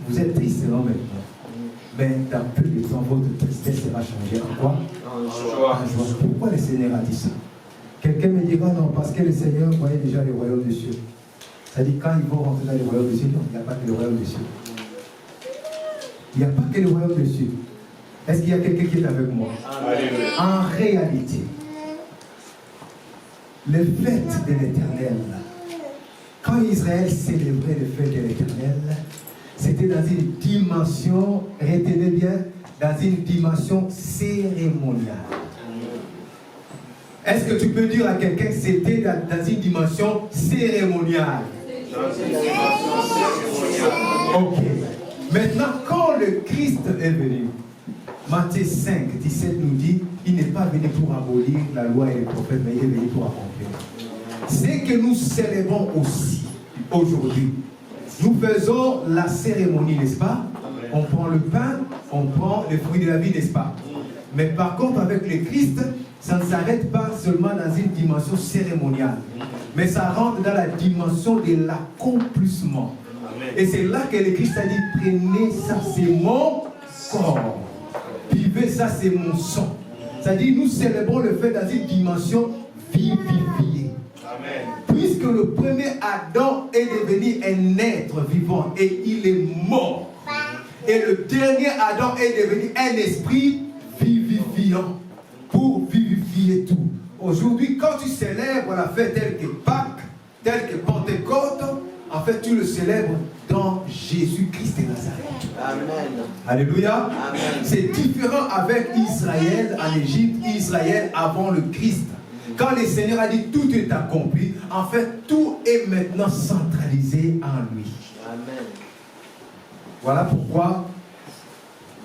Vous êtes triste, non, maintenant? Mais dans peu de temps, votre tristesse sera changée en quoi? En joie. Pourquoi le Seigneur a dit ça? Quelqu'un me dira non, parce que le Seigneur voyait déjà le royaume des cieux. C'est-à-dire, quand ils vont rentrer dans le royaume des cieux, non, il n'y a pas que le royaume des cieux. Il n'y a pas que le royaume des cieux. Est-ce qu'il y a quelqu'un qui est avec moi? Alléluia. En réalité, le fait de l'Éternel, quand Israël célébrait le fait de l'Éternel, c'était dans une dimension, retenez bien, dans une dimension cérémoniale. Est-ce que tu peux dire à quelqu'un que c'était dans une dimension cérémoniale? Dans une dimension cérémoniale. Ok. Maintenant, quand le Christ est venu, Matthieu 5, 17 nous dit, il n'est pas venu pour abolir la loi et les prophètes, mais il est venu pour accomplir. C'est que nous célébrons aussi aujourd'hui. Nous faisons la cérémonie, n'est-ce pas? On prend le pain, on prend les fruits de la vie, n'est-ce pas? Mais par contre, avec le Christ, ça ne s'arrête pas seulement dans une dimension cérémoniale, mais ça rentre dans la dimension de l'accomplissement. Et c'est là que le Christ a dit, prenez ça, c'est mon corps. Vivez ça, c'est mon sang. C'est-à-dire, nous célébrons le fait dans une dimension vivifiée. Amen. Puisque le premier Adam est devenu un être vivant et il est mort. Et le dernier Adam est devenu un esprit vivifiant pour vivifier tout. Aujourd'hui, quand tu célèbres la fête telle que Pâques, telle que Pentecôte, en fait, tu le célèbres dans Jésus-Christ de Nazareth. Amen. Alléluia. C'est différent avec Israël en Égypte, Israël avant le Christ. Quand le Seigneur a dit tout est accompli, en fait, tout est maintenant centralisé en lui. Amen. Voilà pourquoi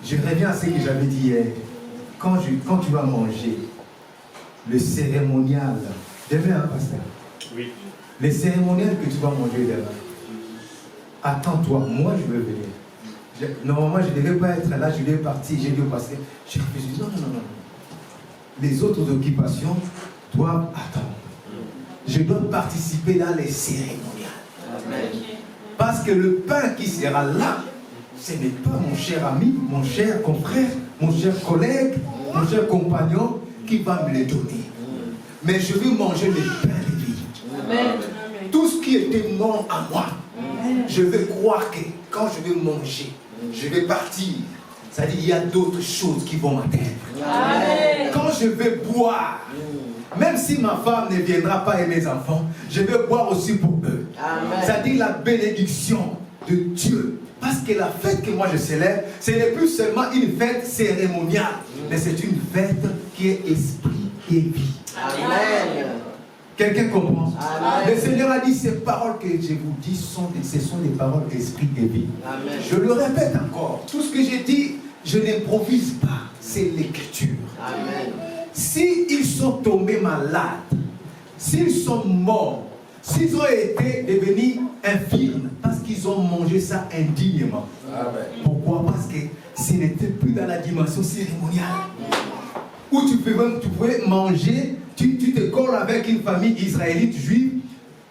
je reviens à ce que j'avais dit hier. Quand tu vas manger, le cérémonial, demain, hein, pasteur? Oui. Le cérémonial que tu vas manger demain, attends-toi, moi je veux venir. Normalement, je ne devais pas être là, je devais partir, j'ai dit au pasteur, j'ai refusé. Non. Les autres occupations doivent attendre. Je dois participer dans les cérémoniales. Amen. Parce que le pain qui sera là, ce n'est pas mon cher ami, mon cher confrère, mon cher collègue, mon cher compagnon qui va me le donner. Mais je veux manger le pain de vie. Amen. Tout ce qui était mort à moi, je veux croire que quand je vais manger, je vais partir. C'est-à-dire qu'il y a d'autres choses qui vont m'atteindre. Quand je vais boire, même si ma femme ne viendra pas et mes enfants, je vais boire aussi pour eux. C'est-à-dire la bénédiction de Dieu. Parce que la fête que moi je célèbre, ce n'est plus seulement une fête cérémoniale, mais c'est une fête qui est esprit et vie. Amen. Quelqu'un comprend? Amen. Le Seigneur a dit, ces paroles que je vous dis, ce sont des paroles d'esprit et vie. Amen. Je le répète encore, tout ce que j'ai dit, je n'improvise pas, c'est l'écriture. Amen. S'ils sont tombés malades, s'ils sont morts, s'ils ont été devenus infirmes, parce qu'ils ont mangé ça indignement. Amen. Pourquoi? Parce que ce n'était plus dans la dimension cérémoniale. Où tu pouvais manger, tu te colles avec une famille israélite juive,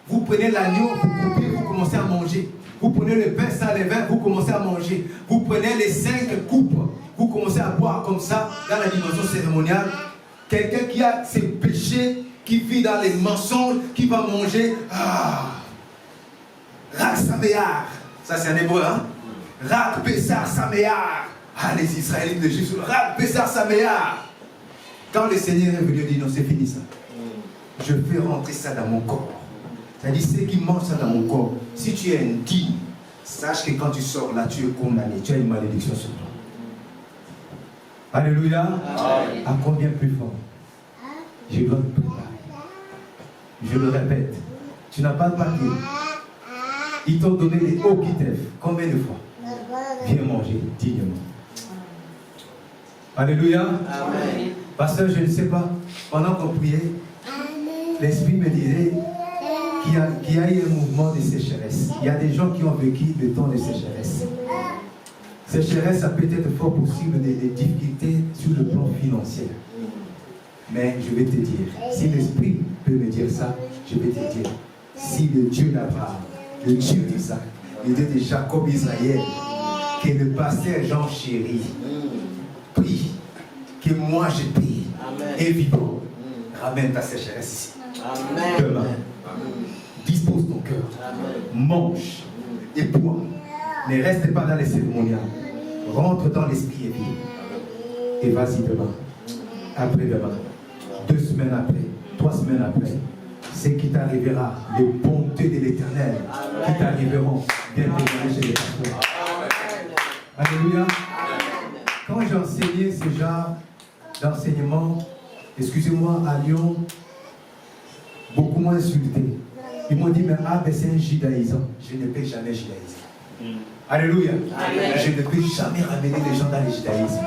vous prenez l'agneau, vous coupez, vous commencez à manger. Vous prenez le pain sans levain, vous commencez à manger. Vous prenez les 5 coupes, vous commencez à boire comme ça, dans la dimension cérémoniale. Quelqu'un qui a ses péchés, qui vit dans les mensonges, qui va manger, Rak Saméar. Ça c'est en hébreu, hein? Rak Pessar Saméar. Les Israélites, les Juifs, Rak Pessar Saméar. Quand le Seigneur est venu, il dit non, c'est fini ça. Je fais rentrer ça dans mon corps. C'est-à-dire, ceux qui mangent ça dans mon corps, si tu es indigne, sache que quand tu sors là, tu es condamné, tu as une malédiction sur toi. Alléluia. Amen. À combien plus fort? Je dois te préparer. Je le répète, tu n'as pas de papier. Ils t'ont donné les hauts qui t'aiment. Combien de fois? Viens manger dignement. Alléluia. Amen. Pasteur, je ne sais pas, pendant qu'on priait, l'Esprit me disait qu'il y a eu un mouvement de sécheresse. Il y a des gens qui ont vécu des temps de sécheresse. Sécheresse, ça peut être fort possible des difficultés sur le plan financier. Mais je vais te dire, si l'Esprit peut me dire ça, je vais te dire, si le Dieu d'Abraham, le Dieu d'Isaac, le Dieu de Jacob, Israël, que le pasteur Jean Chéri prie, que moi je prie, et vivant. Ramène ta sécheresse ici. Demain. Dispose ton cœur. Mange et bois. Ne reste pas dans les cérémoniales. Rentre dans l'esprit et vis. Et vas-y demain. Après-demain. 2 semaines après. 3 semaines après. Ce qui t'arrivera, les bontés de l'Éternel qui t'arriveront, bien témoigner chez les pasteurs. Alléluia. Quand j'ai enseigné ce genre d'enseignement, excusez-moi, à Lyon, beaucoup m'ont insulté. Ils m'ont dit, mais c'est un judaïsant. Je ne peux jamais judaïser. Alléluia. Amen. Je ne peux jamais ramener les gens dans le judaïsme.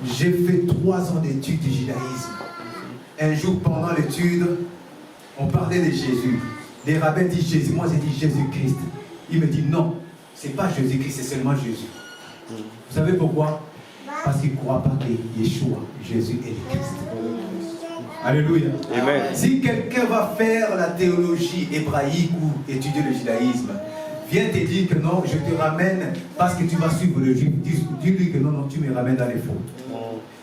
J'ai fait 3 ans d'études du judaïsme. Un jour, pendant l'étude, on parlait de Jésus. Les rabbins disent Jésus. Moi, j'ai dit Jésus-Christ. Il me dit non, ce n'est pas Jésus-Christ, c'est seulement Jésus. Vous savez pourquoi? Parce qu'ils ne croient pas que Yeshua, Jésus est le Christ. Alléluia. Amen. Si quelqu'un va faire la théologie hébraïque ou étudier le judaïsme, viens te dire que non, je te ramène parce que tu vas suivre le juif. Dis-lui que non, non, tu me ramènes dans les faux.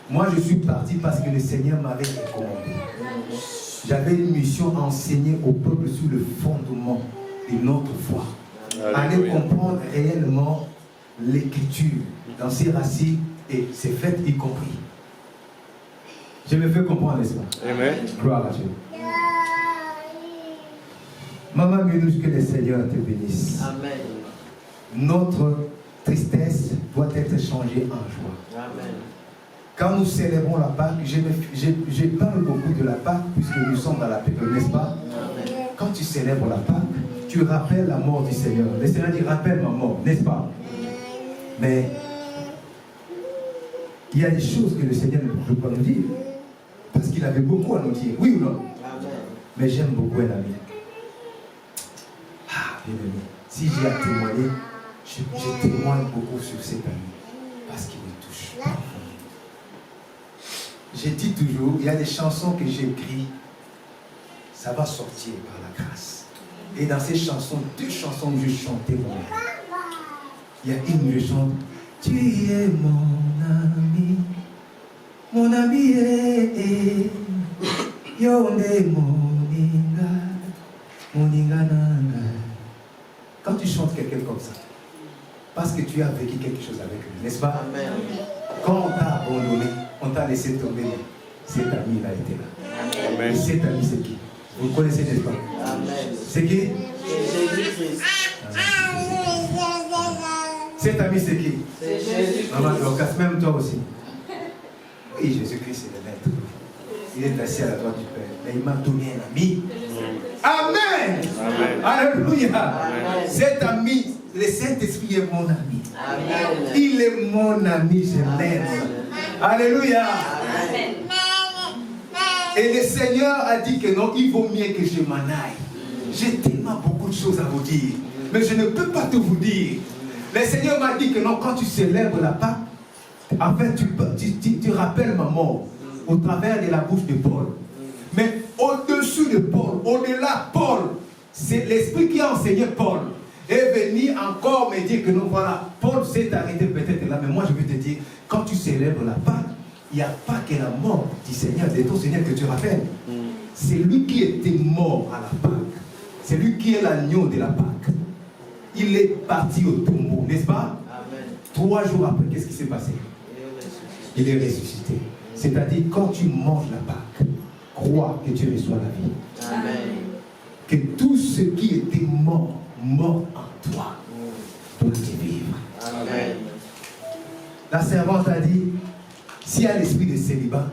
Moi, je suis parti parce que le Seigneur m'avait recommandé. J'avais une mission à enseigner au peuple sur le fondement de notre foi. Aller comprendre réellement l'écriture dans ses racines et ses faits y compris. Je me fais comprendre, n'est-ce pas? Amen. Gloire à Dieu. Maman Minouche, que le Seigneur te bénisse. Amen. Notre tristesse doit être changée en joie. Amen. Quand nous célébrons la Pâque, je parle beaucoup de la Pâque puisque nous sommes dans la période, n'est-ce pas? Amen. Quand tu célèbres la Pâque, tu rappelles la mort du Seigneur. Le Seigneur dit, rappelle ma mort, n'est-ce pas? Mais il y a des choses que le Seigneur ne peut pas nous dire. Parce qu'il avait beaucoup à nous dire, oui ou non? Amen. Mais j'aime beaucoup un ami. Ah, bien aimé. Si j'ai à témoigner, je témoigne beaucoup sur cet ami. Parce qu'il me touche. J'ai dit toujours, il y a des chansons que j'écris, ça va sortir par la grâce. Et dans ces chansons, 2 chansons où je chantais mon ami. Il y a une où je chante, tu es mon ami est yonde moninga nanga. Quand tu chantes quelqu'un comme ça, parce que tu as vécu quelque chose avec lui, n'est-ce pas? Amen. Quand on t'a abandonné, on t'a laissé tomber, cet ami il a été là. Amen. Et cet ami c'est qui? Vous le connaissez, n'est-ce pas? Amen. C'est qui? Jésus-Christ. Cet ami c'est qui? C'est Jésus-Christ. Maman, tu même toi aussi. Oui, Jésus-Christ est le maître. Il est assis à la droite du Père. Mais il m'a donné un ami. Amen. Amen. Alléluia. Amen. Cet ami, le Saint-Esprit est mon ami. Amen. Il est mon ami, je l'aime. Alléluia. Amen. Et le Seigneur a dit que non, il vaut mieux que je m'en aille. J'ai tellement beaucoup de choses à vous dire. Mais je ne peux pas tout vous dire. Le Seigneur m'a dit que non, quand tu célèbres la Pâque, en fait, tu rappelles ma mort au travers de la bouche de Paul. Mais au-dessus de Paul, au-delà de Paul, c'est l'Esprit qui a enseigné Paul. Est venu encore me dire que non, voilà, Paul s'est arrêté peut-être là, mais moi je veux te dire, quand tu célèbres la Pâque, il n'y a pas que la mort du Seigneur, de ton Seigneur que tu rappelles. C'est lui qui était mort à la Pâque. C'est lui qui est l'agneau de la Pâque. Il est parti au tombeau, n'est-ce pas? Amen. 3 jours après, qu'est-ce qui s'est passé? Il est ressuscité. C'est-à-dire, quand tu manges la Pâque, crois que tu reçois la vie. Amen. Que tout ce qui était mort en toi, doit vivre. Amen. La servante a dit, s'il y a l'esprit de célibat,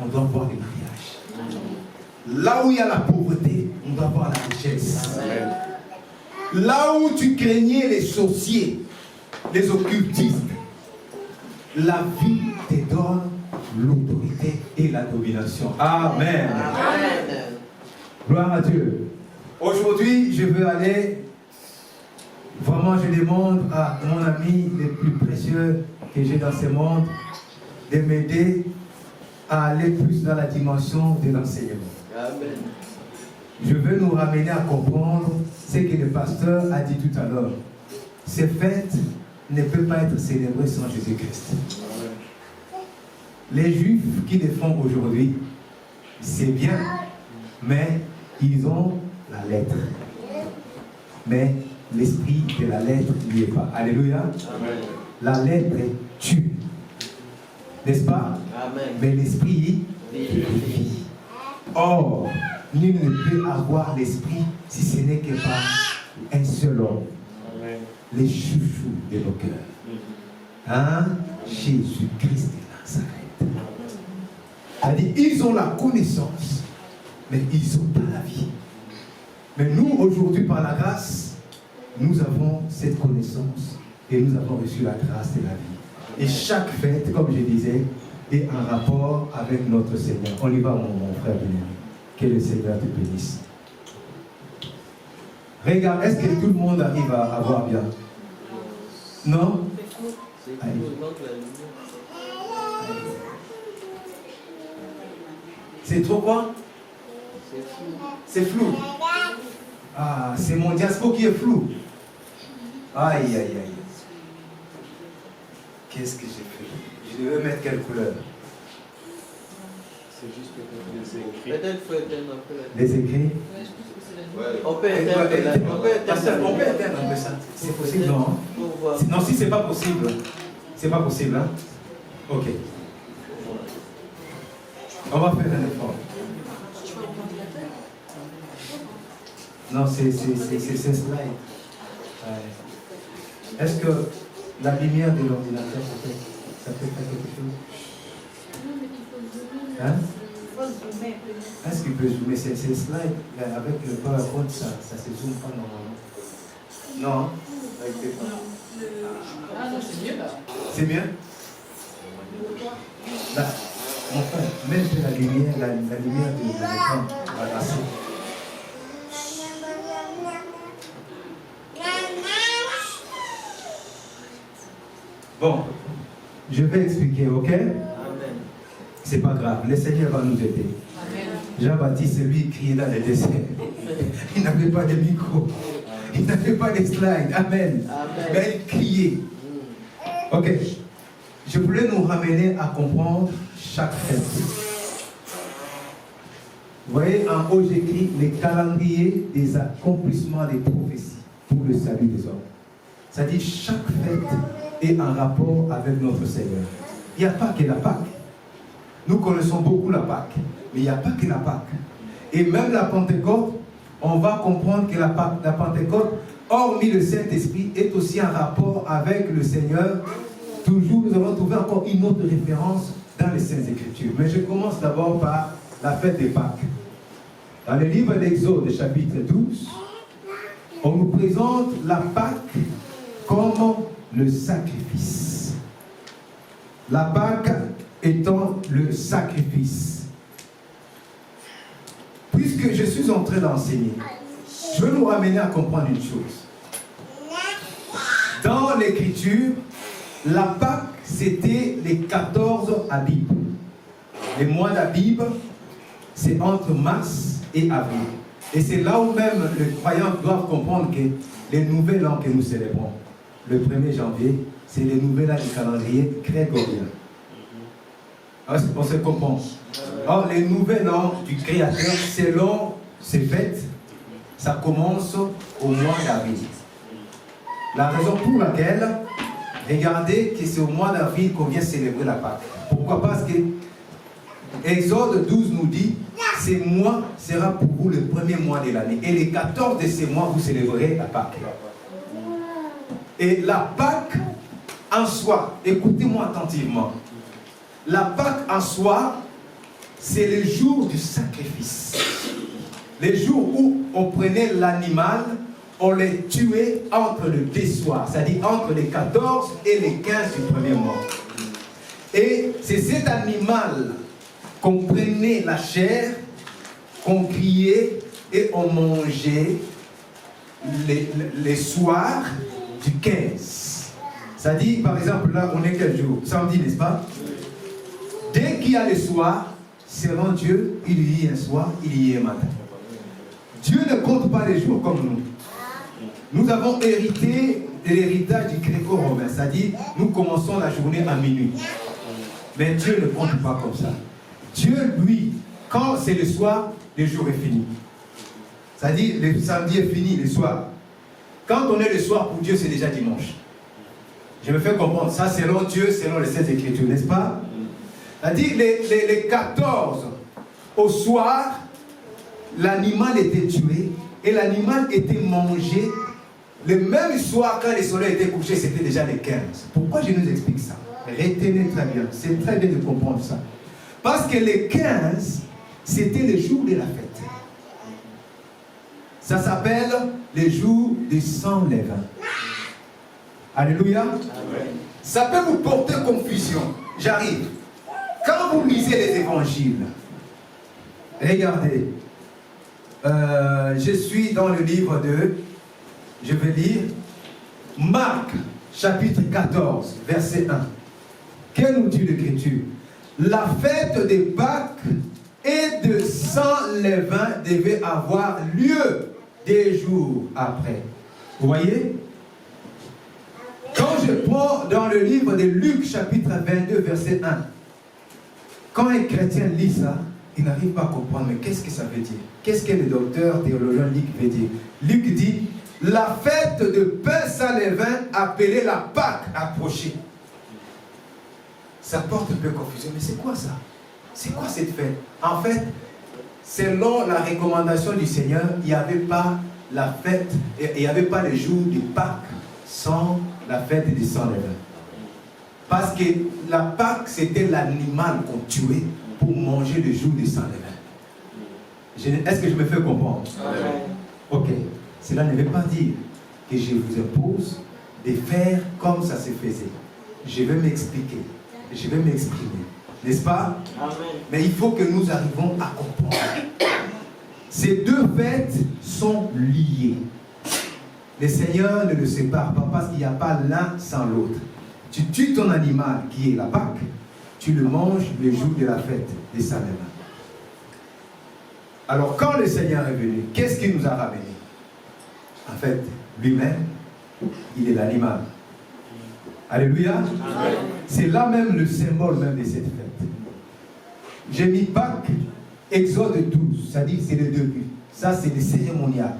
on doit voir le mariage. Là où il y a la pauvreté, on doit voir la richesse. Amen. Là où tu craignais les sorciers, les occultistes, la vie te donne l'autorité et la domination. Amen. Amen. Gloire à Dieu. Aujourd'hui, je veux aller, vraiment je demande à mon ami le plus précieux que j'ai dans ce monde de m'aider à aller plus dans la dimension de l'enseignement. Amen. Je veux nous ramener à comprendre ce que le pasteur a dit tout à l'heure. Ces fêtes ne peut pas être célébré sans Jésus-Christ. Les Juifs qui le font aujourd'hui, c'est bien, mais ils ont la lettre. Mais l'esprit de la lettre n'y est pas. Alléluia. Amen. La lettre tue. N'est-ce pas? Amen. Mais l'esprit vit. Or, nul ne peut avoir l'esprit si ce n'est que par un seul homme. Amen. Les chouchous de nos cœurs. Hein? Jésus-Christ de Nazareth. C'est-à-dire, ils ont la connaissance, mais ils n'ont pas la vie. Mais nous, aujourd'hui, par la grâce, nous avons cette connaissance et nous avons reçu la grâce de la vie. Et chaque fête, comme je disais, est en rapport avec notre Seigneur. On y va, mon frère bien-aimé. Que le Seigneur te bénisse. Regarde, est-ce que tout le monde arrive à voir bien? Non? Allez. C'est trop quoi? C'est flou. Ah, c'est mon diaspora qui est flou. Aïe, aïe, aïe. Qu'est-ce que j'ai fait? Je devais mettre quelle couleur? C'est juste peut-être les écrits. Peut-être faut éteindre un peu. Les écrits? On peut éteindre un peu ça. C'est possible, non? Non, si c'est pas possible. C'est pas possible, hein? Ok. On va faire un effort. Non, c'est slide. Ouais. Est-ce que la lumière de l'ordinateur, ça peut faire quelque chose? Hein? Est-ce qu'il peut zoomer? C'est slide. Avec le PowerPoint, ça ne se zoome pas normalement. Non? Ah non, c'est mieux là. C'est mieux? Là. Enfin, même la lumière de l'écran va passer. Bon, je vais expliquer, ok? C'est pas grave, le Seigneur va nous aider. Jean-Baptiste, lui, criait dans les dessin. Il n'avait pas de micro. Il n'avait pas de slide. Amen. Mais il criait. Ok. Je voulais nous ramener à comprendre chaque fête. Vous voyez, en haut, j'écris les calendriers des accomplissements des prophéties pour le salut des hommes. C'est-à-dire, chaque fête est en rapport avec notre Seigneur. Il n'y a pas que la Pâque. Nous connaissons beaucoup la Pâque, mais il n'y a pas que la Pâque. Et même la Pentecôte, on va comprendre que la Pentecôte, hormis le Saint-Esprit, est aussi en rapport avec le Seigneur. Toujours, nous allons trouver encore une autre référence dans les Saintes Écritures. Mais je commence d'abord par la fête des Pâques. Dans le livre d'Exode, chapitre 12, on nous présente la Pâque comme le sacrifice. La Pâque étant le sacrifice. Puisque je suis en train d'enseigner, je veux nous ramener à comprendre une chose. Dans l'Écriture, la Pâque, c'était les 14 Abib. Les mois d'Abib, c'est entre mars et avril. Et c'est là où même les croyants doivent comprendre que les nouvel an que nous célébrons, le 1er janvier, c'est les nouvel an du calendrier grégorien. On se comprend. Or, les nouvel an du Créateur, selon ces fêtes, ça commence au mois d'avril. La raison pour laquelle, regardez que c'est au mois d'avril qu'on vient célébrer la Pâque. Pourquoi? Parce que Exode 12 nous dit, ces mois sera pour vous le premier mois de l'année. Et les 14 de ces mois, vous célébrerez la Pâque. Et la Pâque en soi, écoutez-moi attentivement, la Pâque en soi, c'est le jour du sacrifice. Les jours où on prenait l'animal, on les tuait entre le désoir, c'est-à-dire entre les 14 et les 15 du premier mois. Et c'est cet animal qu'on prenait la chair, qu'on criait et on mangeait les soirs du 15. C'est-à-dire, par exemple, là, on est quel jour? Samedi, n'est-ce pas? Dès qu'il y a le soir, selon Dieu, il y a un soir, il y a un matin. Dieu ne compte pas les jours comme nous. Nous avons hérité l'héritage du gréco-romain. C'est-à-dire, nous commençons la journée à minuit. Mais Dieu ne compte pas comme ça. Dieu, lui, quand c'est le soir, le jour est fini. C'est-à-dire, le samedi est fini, le soir. Quand on est le soir, pour Dieu, c'est déjà dimanche. Je me fais comprendre. Ça, selon Dieu, selon les Saintes Écritures, n'est-ce pas? C'est-à-dire, les 14 au soir, l'animal était tué et l'animal était mangé. Le même soir, quand le soleil était couché, c'était déjà les 15. Pourquoi je nous explique ça? Retenez très bien. C'est très bien de comprendre ça. Parce que les 15, c'était le jour de la fête. Ça s'appelle le jour du sans levain. Alléluia. Amen. Ça peut vous porter confusion. J'arrive. Quand vous lisez les évangiles, regardez. Je suis dans le livre de, je vais lire, Marc, chapitre 14, verset 1. Que nous dit l'Écriture? La fête des Pâques et de sans levain devait avoir lieu 2 jours après. Vous voyez? Quand je prends dans le livre de Luc, chapitre 22, verset 1, quand un chrétien lit ça, il n'arrive pas à comprendre, mais qu'est-ce que ça veut dire? Qu'est-ce que le docteur théologien Luc veut dire? Luc dit, la fête de pain sans levain appelée la Pâque approchée. Ça porte un peu confusion, mais c'est quoi ça? C'est quoi cette fête? En fait, selon la recommandation du Seigneur, il n'y avait pas la fête, il n'y avait pas le jour du Pâques sans la fête des sans levain. Parce que la Pâque, c'était l'animal qu'on tuait pour manger le jour des sans levain. Est-ce que je me fais comprendre? Amen. Ok. Cela ne veut pas dire que je vous impose de faire comme ça se faisait. Je vais m'expliquer. Je vais m'exprimer. N'est-ce pas? Amen. Mais il faut que nous arrivions à comprendre. Ces 2 fêtes sont liées. Le Seigneur ne le sépare pas parce qu'il n'y a pas l'un sans l'autre. Tu tues ton animal qui est la Pâque, tu le manges le jour de la fête des sans levain. Alors quand le Seigneur est venu, qu'est-ce qu'il nous a ramené? En fait, lui-même, il est l'animal. Alléluia. C'est là même le symbole même de cette fête. J'ai mis Pâques, Exode 12, c'est-à-dire c'est le début. Ça c'est le cérémonial.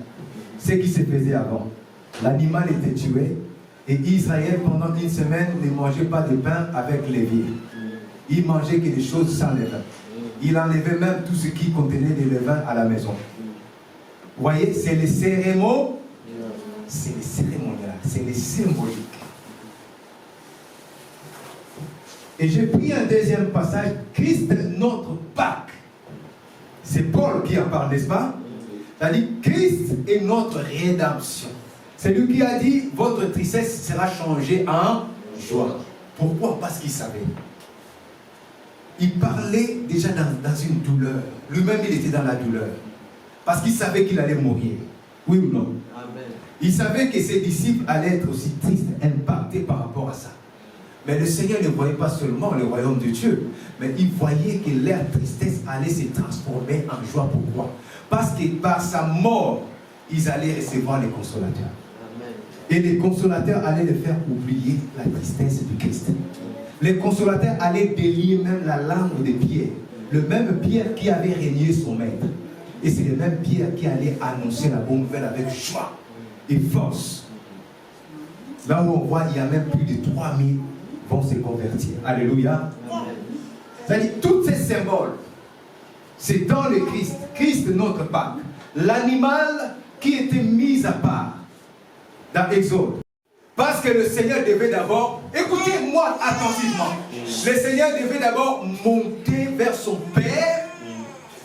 Ce qui se faisait avant. L'animal était tué et Israël pendant 1 semaine ne mangeait pas de pain avec les vivres. Il mangeait que des choses sans levain. Il enlevait même tout ce qui contenait des levains à la maison. Vous voyez, c'est les cérémonies. C'est les cérémonial, c'est les symboliques. Et j'ai pris un deuxième passage, Christ notre Pâque. C'est Paul qui en parle, n'est-ce pas? C'est-à-dire, Christ est notre rédemption. C'est lui qui a dit, votre tristesse sera changée en joie. Pourquoi? Parce qu'il savait. Il parlait déjà dans une douleur. Lui-même, il était dans la douleur. Parce qu'il savait qu'il allait mourir. Oui ou non? Amen. Il savait que ses disciples allaient être aussi tristes, impactés par rapport à ça. Mais le Seigneur ne voyait pas seulement le royaume de Dieu, mais il voyait que leur tristesse allait se transformer en joie. Pourquoi? Parce que par sa mort, ils allaient recevoir les consolateurs. Amen. Et les consolateurs allaient les faire oublier la tristesse du Christ. Les consolateurs allaient délier même la langue de Pierre. Le même Pierre qui avait régné son maître. Et c'est le même Pierre qui allait annoncer la bonne nouvelle avec joie et force. Là où on voit, il y a même plus de 3000 vont se convertir. Alléluia. C'est-à-dire, tous ces symboles, c'est dans le Christ. Christ notre Pâque. L'animal qui était mis à part dans Exode. Parce que le Seigneur devait d'abord, écoutez-moi attentivement, le Seigneur devait d'abord monter vers son Père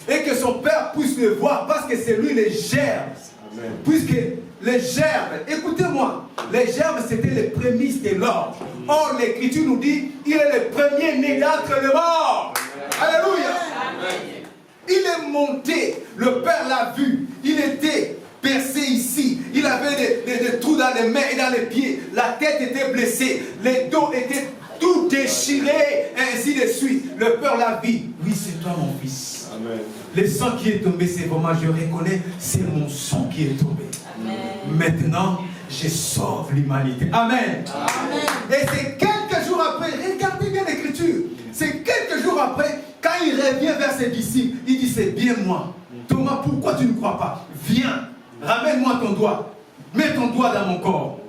et que son Père puisse le voir parce que c'est lui les germes. Amen. Puisque les germes, écoutez-moi, les germes c'était les prémices de l'ordre. Or l'Écriture nous dit, il est le premier né d'entre les morts. Alléluia. Amen. Il est monté, le Père l'a vu, il était percé ici, il avait des trous dans les mains et dans les pieds, la tête était blessée, les dos étaient tout déchirés, et ainsi de suite. Le Père l'a vu. Oui, c'est toi mon fils. Amen. Le sang qui est tombé, c'est vraiment, je reconnais, c'est mon sang qui est tombé. Amen. Maintenant, je sauve l'humanité. Amen. Amen. Et c'est quelques jours après, regardez bien l'écriture, c'est quelques jours après, quand il revient vers ses disciples, il dit, c'est bien moi. Thomas, pourquoi tu ne crois pas? Viens, ramène-moi ton doigt, mets ton doigt dans mon corps.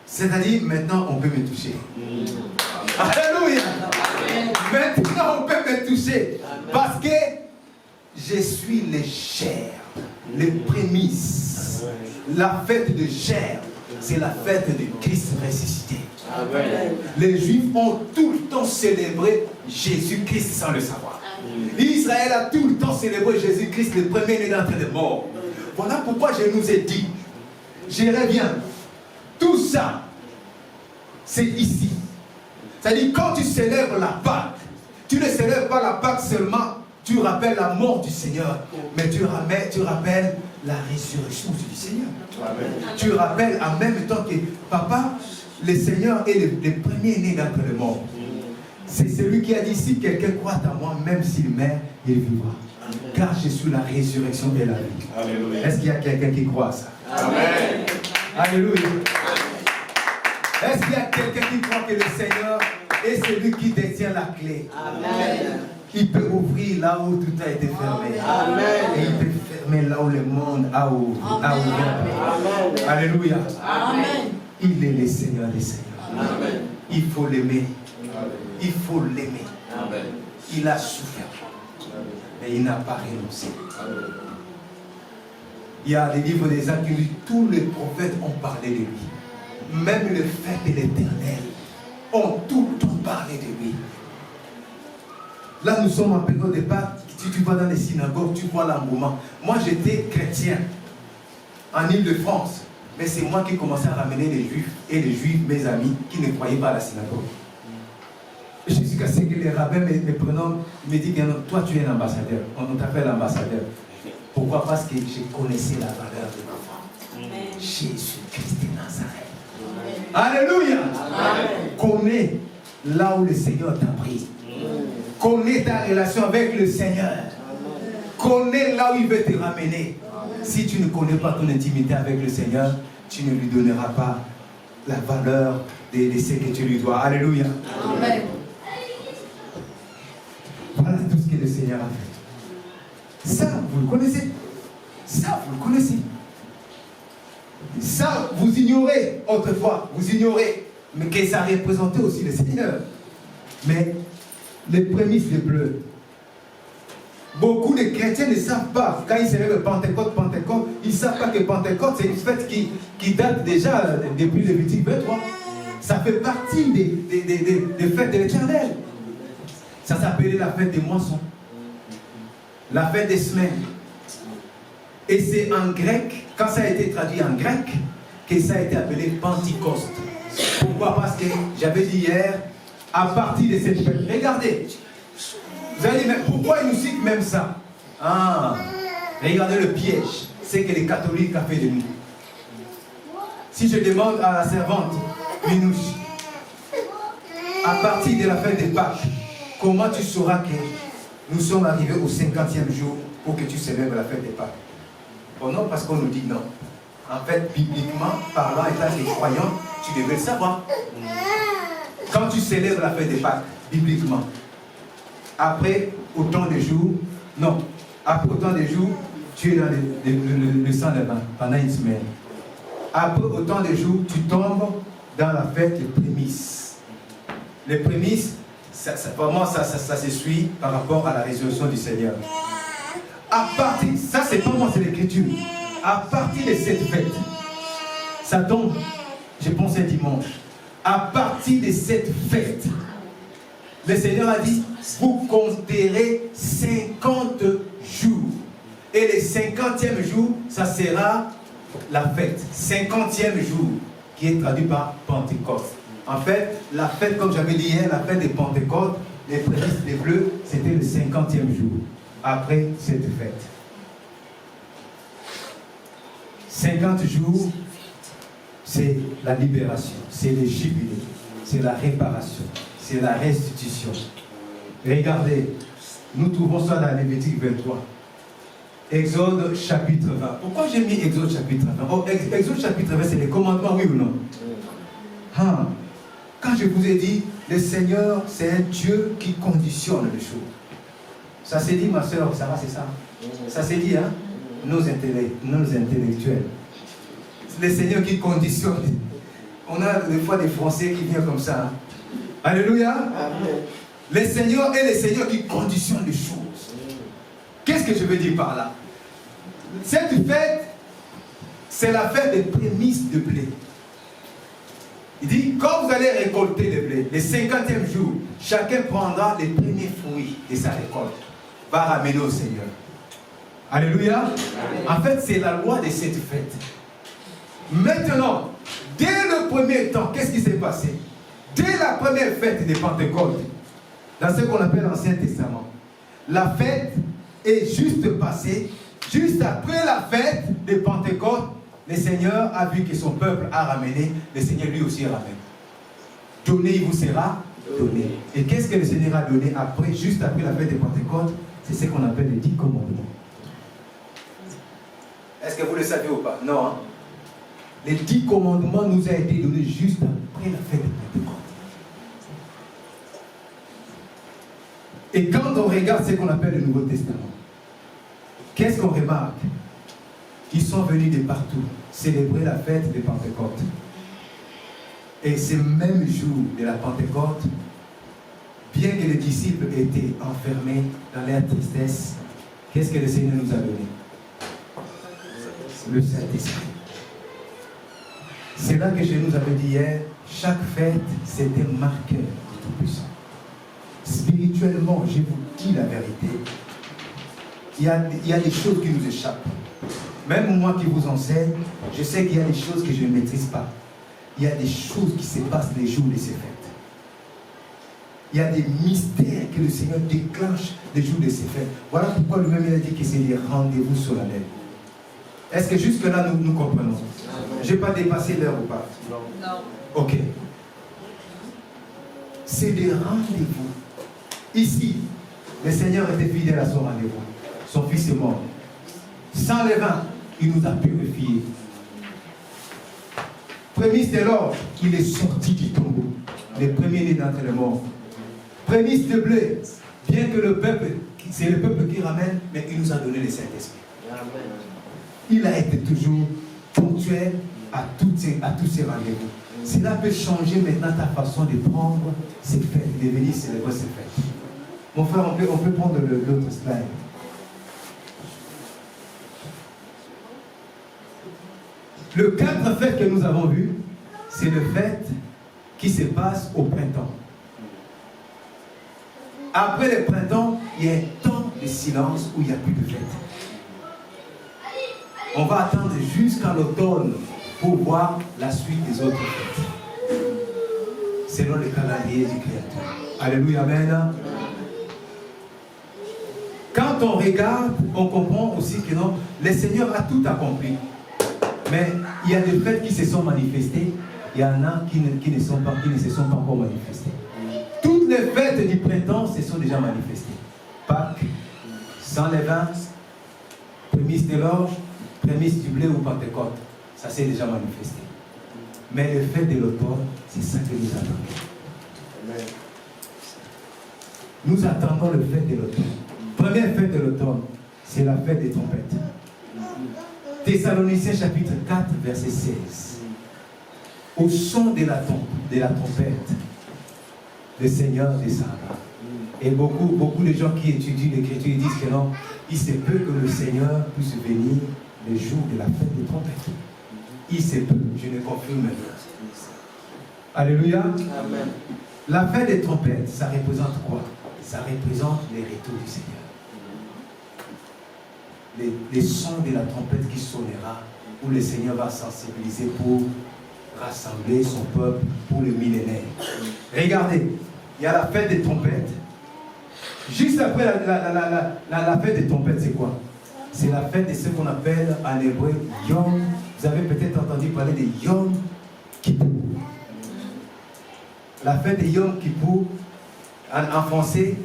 C'est-à-dire, maintenant, on peut me toucher. Alléluia. Maintenant, on peut me toucher. Parce que je suis les chairs, les prémices. La fête de chair, c'est la fête de Christ ressuscité. Amen. Les Juifs ont tout le temps célébré Jésus-Christ sans le savoir. Israël a tout le temps célébré Jésus-Christ, le premier-né d'entre les morts. Voilà pourquoi je nous ai dit, je reviens, tout ça, c'est ici. C'est-à-dire, quand tu célèbres la Pâque, tu ne célèbres pas la Pâque seulement, tu rappelles la mort du Seigneur, mais tu rappelles la résurrection du Seigneur. Amen. Tu rappelles en même temps que Papa, le Seigneur est le premier-né d'entre les morts. C'est celui qui a dit, si quelqu'un croit en moi, même s'il meurt, il vivra. Amen. Car je suis la résurrection et la vie. Est-ce qu'il y a quelqu'un qui croit à ça? Amen. Alléluia. Est-ce qu'il y a quelqu'un qui croit que le Seigneur est celui qui détient la clé? Amen. Il peut ouvrir là où tout a été fermé. Amen. Et il peut fermer là où le monde a ouvert. Amen. Alléluia. Amen. Il est le Seigneur des Seigneurs. Amen. Il faut l'aimer. Il faut l'aimer. Il a souffert. Et il n'a pas renoncé. Il y a des livres des Actes qui disent tous les prophètes ont parlé de lui. Même le fait de l'Éternel ont tout le temps parlé de lui. Là, nous sommes en période de Pâques. Si tu vas dans les synagogues, tu vois l'engouement. Moi, j'étais chrétien en Île-de-France. Mais c'est moi qui commençais à ramener les Juifs et les Juifs, mes amis, qui ne croyaient pas à la synagogue. Je suis cassé que les rabbins me prenaient, me disent, toi, tu es un ambassadeur. On t'appelle ambassadeur. Pourquoi? Parce que je connaissais la valeur de l'enfant. Jésus-Christ de Nazareth. Alléluia. Connais là où le Seigneur t'a pris. Connais ta relation avec le Seigneur. Connais là où il veut te ramener. Si tu ne connais pas ton intimité avec le Seigneur, tu ne lui donneras pas la valeur de ce que tu lui dois. Alléluia. Amen. Voilà tout ce que le Seigneur a fait. Ça, vous le connaissez. Ça, vous le connaissez. Ça, vous ignorez autrefois. Vous ignorez. Mais que ça représentait aussi le Seigneur. Mais les prémices des bleus. Beaucoup de chrétiens ne savent pas, quand ils célèbrent Pentecôte, ils ne savent pas que Pentecôte, c'est une fête qui date déjà depuis Lévitique 23. Ça fait partie des fêtes de l'Éternel. Ça s'appelait la fête des moissons. La fête des semaines. Et c'est en grec, quand ça a été traduit en grec, que ça a été appelé Pentecôte. Pourquoi? Parce que j'avais dit hier, à partir de cette fête, regardez. Vous allez dire, mais pourquoi ils nous citent même ça? Regardez le piège. C'est que les catholiques ont fait de nous. Si je demande à la servante, Minouche, à partir de la fête des Pâques, comment tu sauras que nous sommes arrivés au 50e jour pour que tu célèbres la fête des Pâques? Bon, non, parce qu'on nous dit non. En fait, bibliquement, parlant, étant des croyants, tu devais le savoir. Quand tu célèbres la fête des Pâques, bibliquement, après autant de jours, tu es dans le sang de bain pendant une semaine. Après autant de jours, tu tombes dans la fête des prémices. Les prémices, ça se suit par rapport à la résurrection du Seigneur. Ça c'est pas moi, c'est l'écriture. À partir de cette fête, ça tombe, je pense un dimanche. À partir de cette fête, le Seigneur a dit, vous compterez 50 jours. Et le 50e jour, ça sera la fête. 50e jour, qui est traduit par Pentecôte. En fait, la fête, comme j'avais dit hier, la fête de Pentecôte, les prémices des bleus, c'était le 50e jour, après cette fête. 50 jours, c'est la libération, c'est le jubilé, c'est la réparation, c'est la restitution. Regardez, nous trouvons ça dans Lévitique 23. Exode chapitre 20. Pourquoi j'ai mis Exode chapitre 20? Oh, Exode chapitre 20, c'est les commandements, oui ou non? Ah. Quand je vous ai dit, le Seigneur, c'est un Dieu qui conditionne les choses. Ça s'est dit, ma soeur, ça va, c'est ça? Ça s'est dit, hein? Nos intellectuels. C'est le Seigneur qui conditionne. On a des fois des Français qui viennent comme ça. Hein? Alléluia. Amen. Le Seigneur est le Seigneur qui conditionne les choses. Qu'est-ce que je veux dire par là? Cette fête, c'est la fête des prémices de blé. Il dit, quand vous allez récolter le blé, le 50e jour, chacun prendra les premiers fruits de sa récolte, va ramener au Seigneur. Alléluia. Amen. En fait, c'est la loi de cette fête. Maintenant, dès le premier temps, qu'est-ce qui s'est passé? Dès la première fête de Pentecôte, dans ce qu'on appelle l'Ancien Testament, la fête est juste passée, juste après la fête de Pentecôte, le Seigneur a vu que son peuple a ramené, le Seigneur lui aussi ramène. Donné, il vous sera donné. Et qu'est-ce que le Seigneur a donné après, juste après la fête de Pentecôte? C'est ce qu'on appelle les 10 commandements. Est-ce que vous le savez ou pas? Non. Hein? Les 10 commandements nous ont été donnés juste après la fête de Pentecôte. Et quand on regarde ce qu'on appelle le Nouveau Testament, qu'est-ce qu'on remarque? Ils sont venus de partout célébrer la fête de Pentecôte. Et ce même jour de la Pentecôte, bien que les disciples étaient enfermés dans leur tristesse, qu'est-ce que le Seigneur nous a donné? Le Saint-Esprit. C'est là que je nous avais dit hier, chaque fête, c'est un marqueur du Tout-Puissant. Spirituellement, je vous dis la vérité, il y a des choses qui nous échappent. Même moi qui vous enseigne, je sais qu'il y a des choses que je ne maîtrise pas. Il y a des choses qui se passent les jours de ces fêtes. Il y a des mystères que le Seigneur déclenche les jours de ces fêtes. Voilà pourquoi lui-même il a dit que c'est des rendez-vous solennels. Est-ce que jusque-là nous comprenons? Je n'ai pas dépassé l'heure ou pas? Non. Ok. C'est des rendez-vous. Ici, le Seigneur était fidèle à son rendez-vous. Son fils est mort. Sans levain, il nous a purifiés. Prémisse de l'or, il est sorti du tombeau. Les premiers-nés d'entre les morts. Prémisse de blé, bien que le peuple, c'est le peuple qui ramène, mais il nous a donné le Saint-Esprit. Il a été toujours ponctuel à tous ces rendez-vous. Cela peut changer maintenant ta façon de prendre ces fêtes, de venir célébrer ces fêtes. Mon frère, on peut prendre l'autre slide. Le 4 fêtes que nous avons vues, c'est le fête qui se passe au printemps. Après le printemps, il y a un temps de silence où il n'y a plus de fête. On va attendre jusqu'à l'automne pour voir la suite des autres fêtes. Selon le calendrier du Créateur. Alléluia, amen. Quand on regarde, on comprend aussi que non, le Seigneur a tout accompli. Mais il y a des fêtes qui se sont manifestées, il y en a qui ne se sont pas encore manifestées. Toutes les fêtes du printemps se sont déjà manifestées. Pâques, sans levain, prémisse de l'orge, prémisse du blé ou Pentecôte, ça s'est déjà manifesté. Mais le fête de l'automne, c'est ça que nous attendons. Nous attendons le fête de l'automne. Première fête de l'automne, c'est la fête des trompettes. Thessaloniciens chapitre 4, verset 16. Au son de la trompette, le Seigneur descendra. Et beaucoup de gens qui étudient l'Écriture disent que non, il se peut que le Seigneur puisse venir le jour de la fête des trompettes. Il se peut, je ne confirme pas. Alléluia. Amen. La fête des trompettes, ça représente quoi? Ça représente les retours du Seigneur. Les sons de la trompette qui sonnera, où le Seigneur va sensibiliser pour rassembler son peuple pour le millénaire. Regardez, il y a la fête des trompettes. Juste après la fête des trompettes, c'est quoi? C'est la fête de ce qu'on appelle en hébreu Yom. Vous avez peut-être entendu parler de Yom Kippour. La fête de Yom Kippour, en français,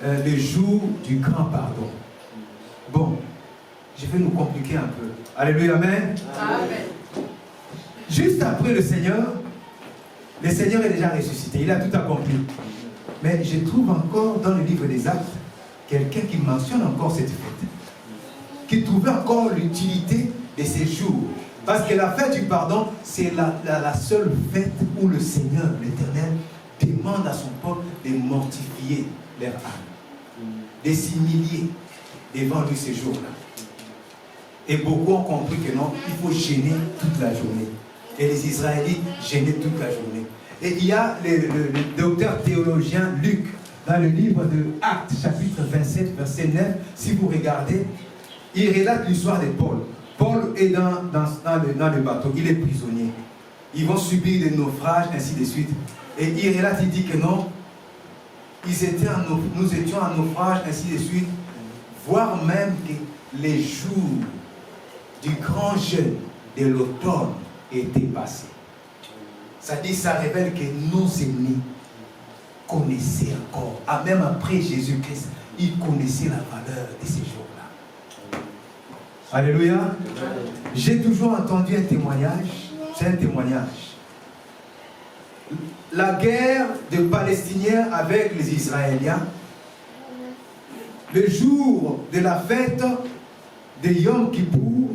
le jour du grand pardon. Bon, Je vais nous compliquer un peu. Alléluia, amen. Amen. Juste après le Seigneur est déjà ressuscité. Il a tout accompli. Mais je trouve encore dans le livre des Actes quelqu'un qui mentionne encore cette fête. Qui trouvait encore l'utilité de ces jours. Parce que la fête du pardon, c'est la seule fête où le Seigneur, l'Éternel, demande à son peuple de mortifier leur âme. De s'humilier devant lui ces jours-là. Et beaucoup ont compris que non, il faut gêner toute la journée. Et les Israélites gênaient toute la journée. Et il y a le docteur théologien Luc, dans le livre de Actes, chapitre 27, verset 9, si vous regardez, il relate l'histoire de Paul. Paul est dans le bateau, il est prisonnier. Ils vont subir des naufrages, ainsi de suite. Et il relate, il dit que non, nous étions en naufrage, ainsi de suite, voire même que les jours du grand jeûne de l'automne étaient passés. Ça dit, ça révèle que nos ennemis connaissaient encore, même après Jésus-Christ, ils connaissaient la valeur de ces jours-là. Alléluia. J'ai toujours entendu un témoignage, c'est un témoignage. La guerre des Palestiniens avec les Israéliens, le jour de la fête de Yom Kippour,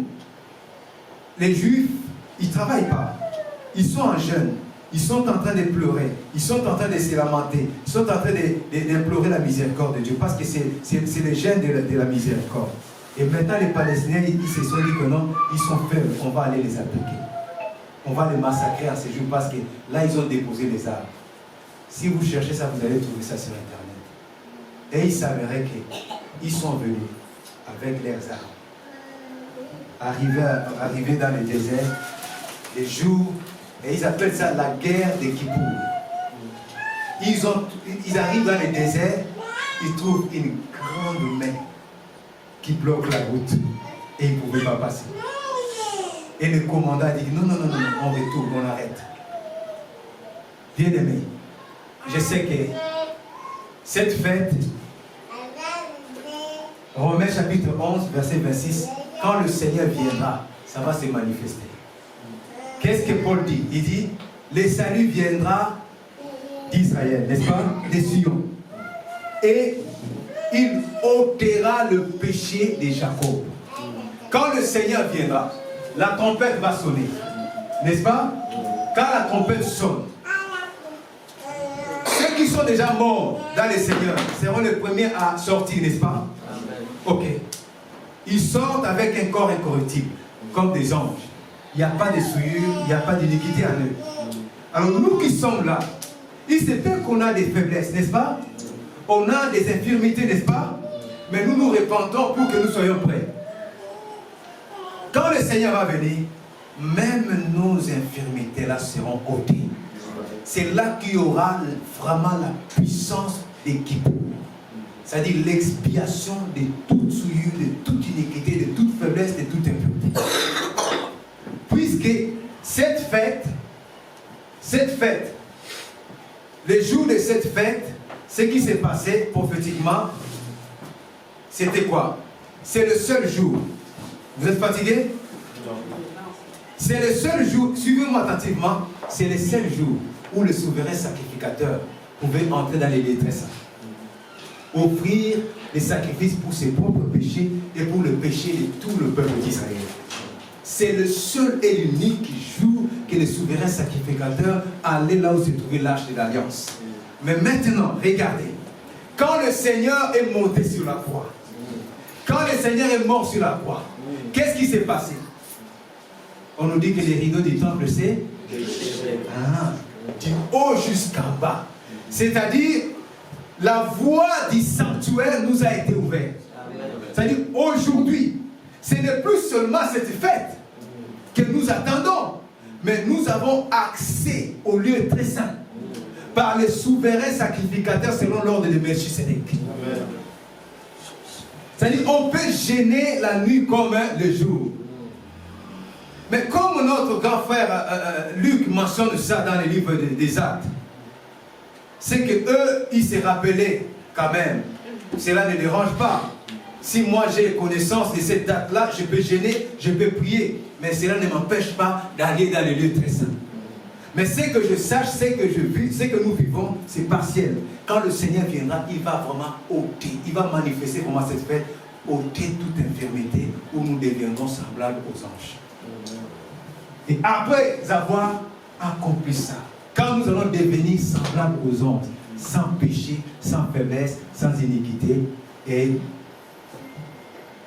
les Juifs, ils ne travaillent pas. Ils sont en jeûne. Ils sont en train de pleurer. Ils sont en train de se lamenter. Ils sont en train d'implorer la miséricorde de Dieu. Parce que c'est le jeûne de la miséricorde. Et maintenant, les Palestiniens, ils se sont dit que non, ils sont faibles. On va aller les attaquer. On va les massacrer en ces jours parce que là, ils ont déposé les armes. Si vous cherchez ça, vous allez trouver ça sur Internet. Et il s'avérait qu'ils sont venus avec leurs armes. Arrivés dans le désert, les jours, et ils appellent ça la guerre de Kippour. Ils arrivent dans le désert, ils trouvent une grande main qui bloque la route et ils ne pouvaient pas passer. Et le commandant dit non, on retourne, on arrête. Bien aimé, je sais que cette fête, Romains chapitre 11, verset 26, quand le Seigneur viendra, ça va se manifester. Qu'est-ce que Paul dit? Il dit, le salut viendra d'Israël, n'est-ce pas? De Sion. Et il ôtera le péché de Jacob. Quand le Seigneur viendra, la trompette va sonner. N'est-ce pas? Quand la trompette sonne, ceux qui sont déjà morts dans le Seigneur seront les premiers à sortir, n'est-ce pas? Ok. Ils sortent avec un corps incorruptible, comme des anges. Il n'y a pas de souillure, il n'y a pas d'iniquité en eux. Alors nous qui sommes là, il se peut qu'on a des faiblesses, n'est-ce pas? On a des infirmités, n'est-ce pas? Mais nous nous repentons pour que nous soyons prêts. Quand le Seigneur va venir, même nos infirmités là seront ôtées. C'est là qu'il y aura vraiment la puissance des Kippour. C'est-à-dire l'expiation de toute souillure, de toute iniquité, de toute faiblesse, de toute impureté. Puisque cette fête, le jour de cette fête, ce qui s'est passé prophétiquement, c'était quoi? C'est le seul jour. Vous êtes fatigué? C'est le seul jour, suivez-moi attentivement, c'est le seul jour où le souverain sacrificateur pouvait entrer dans les lieux très saints. Offrir les sacrifices pour ses propres péchés et pour le péché de tout le peuple d'Israël. C'est le seul et l'unique jour que le souverain sacrificateur allait là où se trouvait l'arche de l'Alliance. Mais maintenant, regardez, quand le Seigneur est monté sur la croix, quand le Seigneur est mort sur la croix, qu'est-ce qui s'est passé? On nous dit que les rideaux du temple, c'est du haut jusqu'en bas. C'est-à-dire, la voie du sanctuaire nous a été ouverte. C'est-à-dire, aujourd'hui, ce n'est plus seulement cette fête que nous attendons, mais nous avons accès au lieu très saint par les souverains sacrificateurs selon l'ordre de Melchisédek. C'est-à-dire, on peut gêner la nuit comme le jour. Mais comme notre grand frère Luc mentionne ça dans les livres des Actes, c'est qu'eux, ils se rappelaient quand même. Cela ne dérange pas. Si moi j'ai connaissance de cette date-là, je peux gêner, je peux prier. Mais cela ne m'empêche pas d'aller dans les lieux très saints. Mais ce que je sache, ce que je vis, ce que nous vivons, c'est partiel. Quand le Seigneur viendra, il va vraiment ôter, il va manifester vraiment cette fête, ôter toute infirmité où nous deviendrons semblables aux anges. Et après avoir accompli ça, quand nous allons devenir semblables aux anges, sans péché, sans faiblesse, sans iniquité, et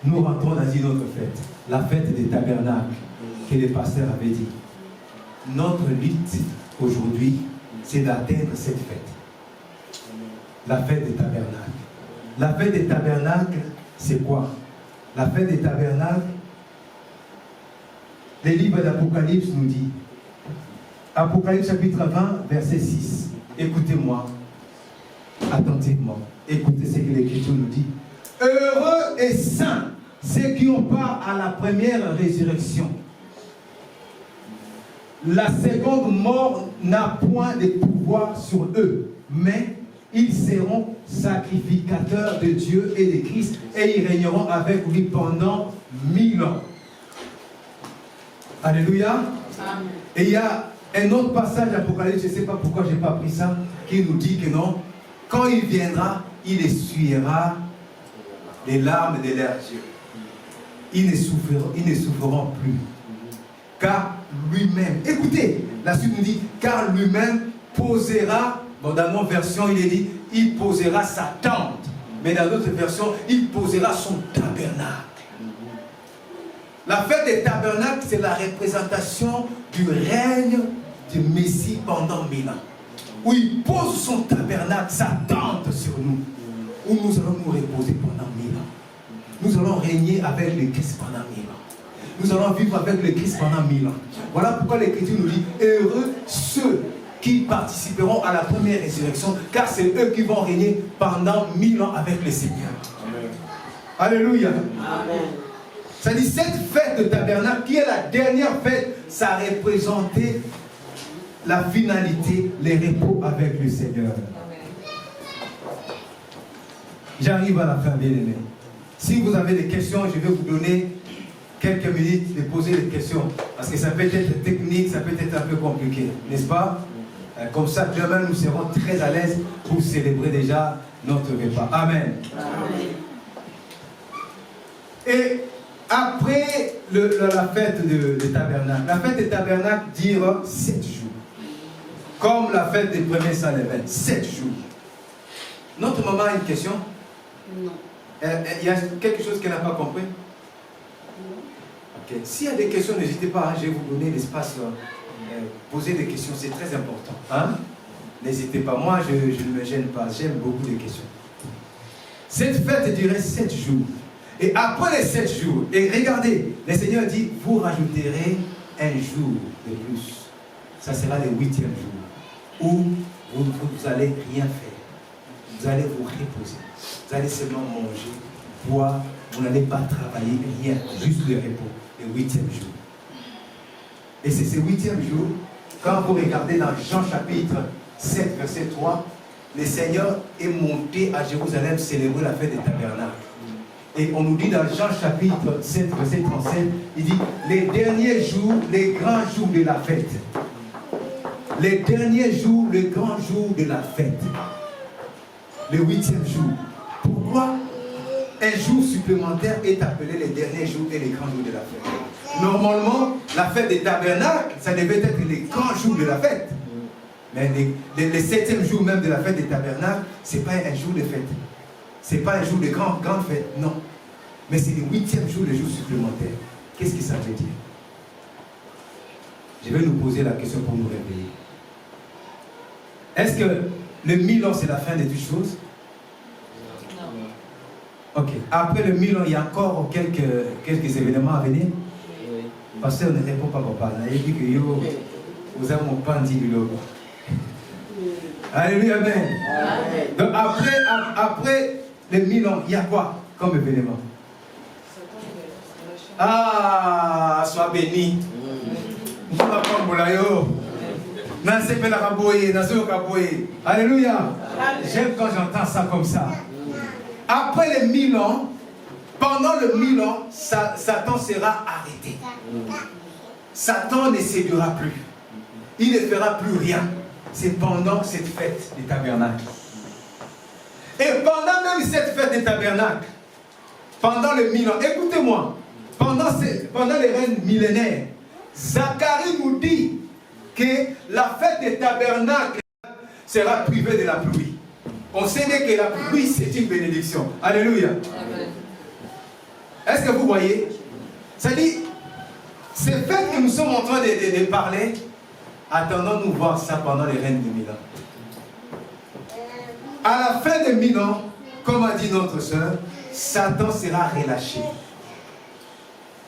nous rentrons dans une autre fête, la fête des tabernacles, que le pasteur avait dit. Notre lutte aujourd'hui, c'est d'atteindre cette fête. La fête des tabernacles. La fête des tabernacles, c'est quoi? La fête des tabernacles, le livre d'Apocalypse nous dit, Apocalypse chapitre 20, verset 6. Écoutez-moi attentivement. Écoutez ce que l'Écriture nous dit. Heureux et saints ceux qui ont part à la première résurrection. La seconde mort n'a point de pouvoir sur eux, mais ils seront sacrificateurs de Dieu et de Christ et ils régneront avec lui pendant 1000 ans. Alléluia. Amen. Et il y a un autre passage d'Apocalypse, je ne sais pas pourquoi je n'ai pas pris ça, qui nous dit que non, quand il viendra, il essuiera les larmes de leurs yeux. Ils ne souffriront plus. Car lui-même, écoutez, la suite nous dit, car lui-même posera, bon, dans notre version, il est dit, il posera sa tente. Mais dans d'autres versions, il posera son tabernacle. La fête des tabernacles, c'est la représentation du règne du Messie pendant 1000 ans. Où il pose son tabernacle, sa tente sur nous. Où nous allons nous reposer pendant 1000 ans. Nous allons régner avec le Christ pendant 1000 ans. Nous allons vivre avec le Christ pendant 1000 ans. Voilà pourquoi l'Écriture nous dit, heureux ceux qui participeront à la première résurrection, car c'est eux qui vont régner pendant 1000 ans avec le Seigneur. Amen. Alléluia. Amen. Ça dit, cette fête de tabernacle, qui est la dernière fête, ça représentait la finalité, les repos avec le Seigneur. J'arrive à la fin, bien aimé. Si vous avez des questions, je vais vous donner quelques minutes de poser des questions. Parce que ça peut être technique, ça peut être un peu compliqué. N'est-ce pas? Comme ça, demain, nous serons très à l'aise pour célébrer déjà notre repas. Amen. Amen. Et après la fête de tabernacle, la fête des tabernacles dure 7 jours. Comme la fête des premiers saints les 7 jours. Notre maman a une question? Non. Il y a quelque chose qu'elle n'a pas compris? Okay. S'il y a des questions, n'hésitez pas, hein, je vais vous donner l'espace. Poser des questions, c'est très important. Hein? N'hésitez pas, moi je ne me gêne pas, j'aime beaucoup de questions. Cette fête durait 7 jours. Et après les 7 jours, et regardez, le Seigneur dit, vous rajouterez un jour de plus. Ça sera le 8e jour, où vous n'allez rien faire. Vous allez vous reposer. Vous allez seulement manger, boire, vous n'allez pas travailler, rien, juste le repos, le 8e jour. Et c'est ce 8e jour, quand vous regardez dans Jean chapitre 7, verset 3, le Seigneur est monté à Jérusalem célébrer la fête des tabernacles. Et on nous dit dans Jean chapitre 7, verset 37, il dit, les derniers jours, les grands jours de la fête. Les derniers jours, les grands jours de la fête. Le 8e jour. Pourquoi un jour supplémentaire est appelé les derniers jours et les grands jours de la fête? Normalement, la fête des tabernacles, ça devait être les grands jours de la fête. Mais les 7e jour même de la fête des tabernacles, ce n'est pas un jour de fête. Ce n'est pas un jour de grande fête, non. Mais c'est le 8e jour, le jour supplémentaire. Qu'est-ce que ça veut dire? Je vais nous poser la question pour nous réveiller. Est-ce que le 1000 ans, c'est la fin de toutes choses? Non. Ok. Après le 1000 ans, il y a encore quelques événements à venir? Oui. Parce qu'on ne répond pas, papa. Il dit que vous avez mon pain dit le logo. Alléluia, amen. Donc après les 1000 ans, il y a quoi comme événement? Ah, sois béni. Alléluia. J'aime quand j'entends ça comme ça. Après les 1000 ans, pendant le 1000 ans, Satan sera arrêté. Satan ne séduira plus. Il ne fera plus rien. C'est pendant cette fête des tabernacles. Et pendant même cette fête des tabernacles, pendant le 1000 ans, écoutez-moi, pendant les règnes millénaires, Zacharie nous dit que la fête des tabernacles sera privée de la pluie. On sait bien que la pluie, c'est une bénédiction. Alléluia. Est-ce que vous voyez? C'est-à-dire, ces fêtes que nous sommes en train de parler, attendons-nous voir ça pendant les règnes de 1000 ans. À la fin de 1000 ans, comme a dit notre soeur, Satan sera relâché.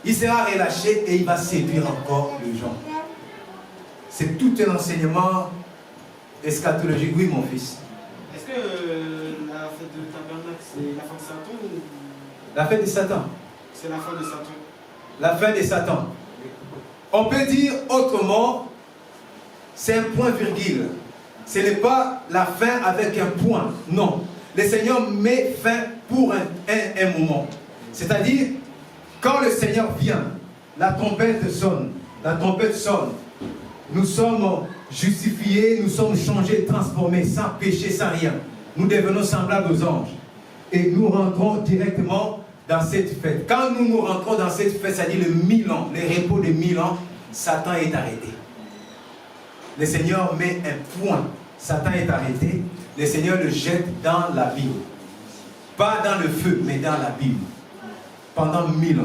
Il sera relâché et il va séduire encore les gens. C'est tout un enseignement eschatologique. Oui, mon fils. Est-ce que la fête de tabernacle, c'est la fin de Satan ou... La fête de Satan. C'est la fin de Satan. La fin de Satan. On peut dire autrement, c'est un point-virgule. Ce n'est pas la fin avec un point. Non. Le Seigneur met fin pour un moment. C'est-à-dire, quand le Seigneur vient, la trompette sonne. La trompette sonne. Nous sommes justifiés, nous sommes changés, transformés, sans péché, sans rien. Nous devenons semblables aux anges. Et nous rentrons directement dans cette fête. Quand nous rentrons dans cette fête, c'est-à-dire le 1000 ans, les repos de 1000 ans, Satan est arrêté. Le Seigneur met un point. Satan est arrêté. Le Seigneur le jette dans l'abîme. Pas dans le feu, mais dans l'abîme. Pendant 1000 ans.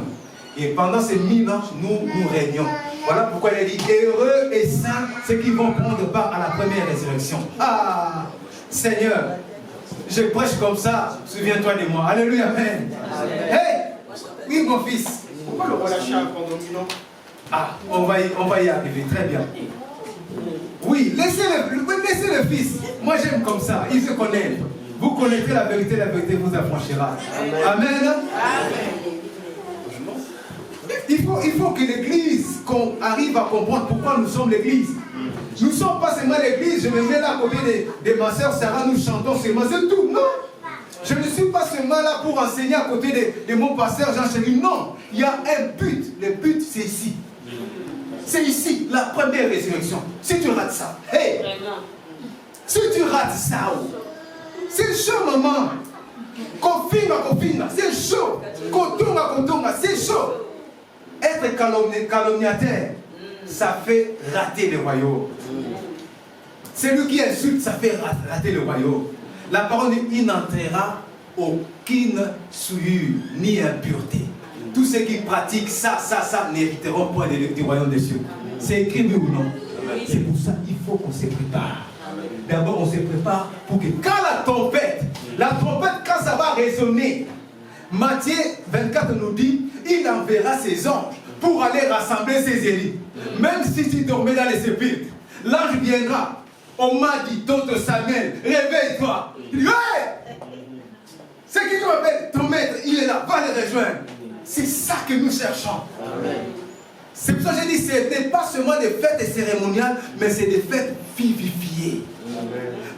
Et pendant ces 1000 ans, nous régnons. Voilà pourquoi il a dit, heureux et saints ceux qui vont prendre part à la première résurrection. Ah, Seigneur, je prêche comme ça, souviens-toi de moi. Alléluia, amen. Hey, oui, mon fils. Pourquoi le relâcher pendant 1000 ans? Ah, on va y arriver, très bien. Oui, laissez le fils. Moi, j'aime comme ça, il se connaît. Vous connaîtrez la vérité vous affranchira. Amen. Il faut que l'église, qu'on arrive à comprendre pourquoi nous sommes l'église. Nous ne sommes pas seulement l'église, je me mets là à côté de ma soeur Sarah, nous chantons seulement, c'est tout. Non, je ne suis pas seulement là pour enseigner à côté de mon pasteur Jean Chéri. Non, il y a un but. Le but, c'est ici. C'est ici, la première résurrection. Si tu rates ça, hey, si tu rates ça, c'est chaud, maman. Kofinga, c'est chaud. Kotonga, c'est chaud. Être calomniateur, ça fait rater le royaume. Celui qui insulte, ça fait rater le royaume. La parole dit, il n'entrera aucune souillure ni impureté. Tous ceux qui pratiquent ça n'hériteront point du royaume des cieux. C'est écrit, oui ou non? C'est pour ça qu'il faut qu'on se prépare. D'abord, on se prépare pour que quand la trompette, quand ça va résonner, Matthieu 24 nous dit, il enverra ses anges pour aller rassembler ses élus. Même si tu dormais dans les sépulcres, l'ange viendra. On m'a dit, d'autres Samuel, réveille-toi. Il dit, hey! C'est qui m'appelle? Ton maître, il est là, va le rejoindre. C'est ça que nous cherchons. C'est pour ça que j'ai dit, ce n'est pas seulement des fêtes cérémoniales, mais c'est des fêtes vivifiées.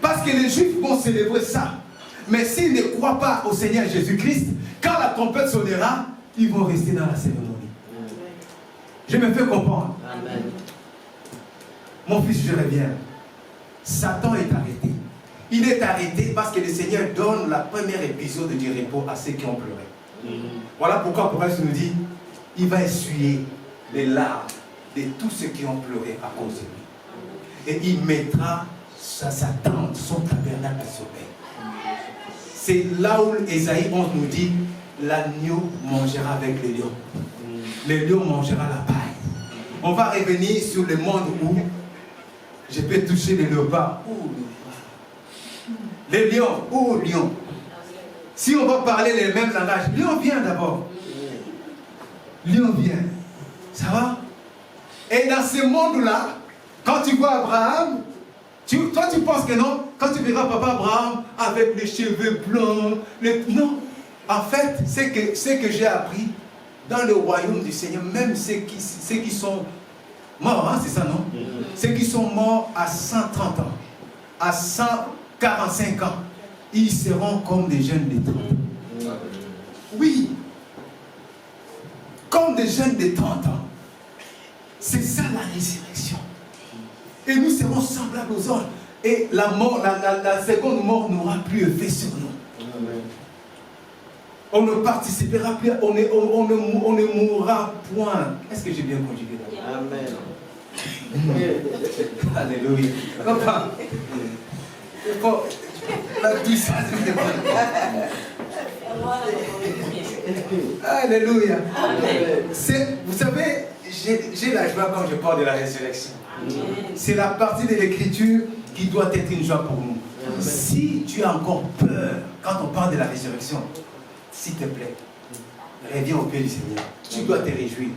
Parce que les Juifs vont célébrer ça. Mais s'ils ne croient pas au Seigneur Jésus-Christ, quand la trompette sonnera, ils vont rester dans la cérémonie. Je me fais comprendre. Amen. Mon fils, je reviens. Satan est arrêté. Il est arrêté parce que le Seigneur donne la première épisode du repos à ceux qui ont pleuré. Voilà pourquoi Proverbe nous dit, il va essuyer les larmes de tous ceux qui ont pleuré à cause de lui. Et il mettra sa tente, son tabernacle de sommeil. C'est là où Ésaïe 11 nous dit, l'agneau mangera avec les lions. Le lion mangera la paille. On va revenir sur le monde où je peux toucher les léopards. Les lions, lion. Si on va parler les mêmes langages, lion vient d'abord. Lion vient. Ça va? Et dans ce monde-là, quand tu vois Abraham, toi tu penses que non, quand tu verras papa Abraham avec les cheveux blancs, non. En fait, c'est que j'ai appris dans le royaume du Seigneur, même ceux qui sont morts, hein, c'est ça, non? Ceux qui sont morts à 130 ans, à 145 ans, ils seront comme des jeunes de 30. Oui, des jeunes de 30 ans. C'est ça la résurrection. Et nous serons semblables aux anges. Et la mort, la seconde mort n'aura plus effet sur nous. Amen. On ne participera plus, on ne mourra point. Est-ce que j'ai bien conjugué là? Amen. Alléluia. Papa, la puissance de Dieu. Alléluia. Vous savez, j'ai la joie quand je parle de la résurrection. C'est la partie de l'écriture qui doit être une joie pour nous. Si tu as encore peur quand on parle de la résurrection, s'il te plaît, reviens au pied du Seigneur. Tu dois te réjouir.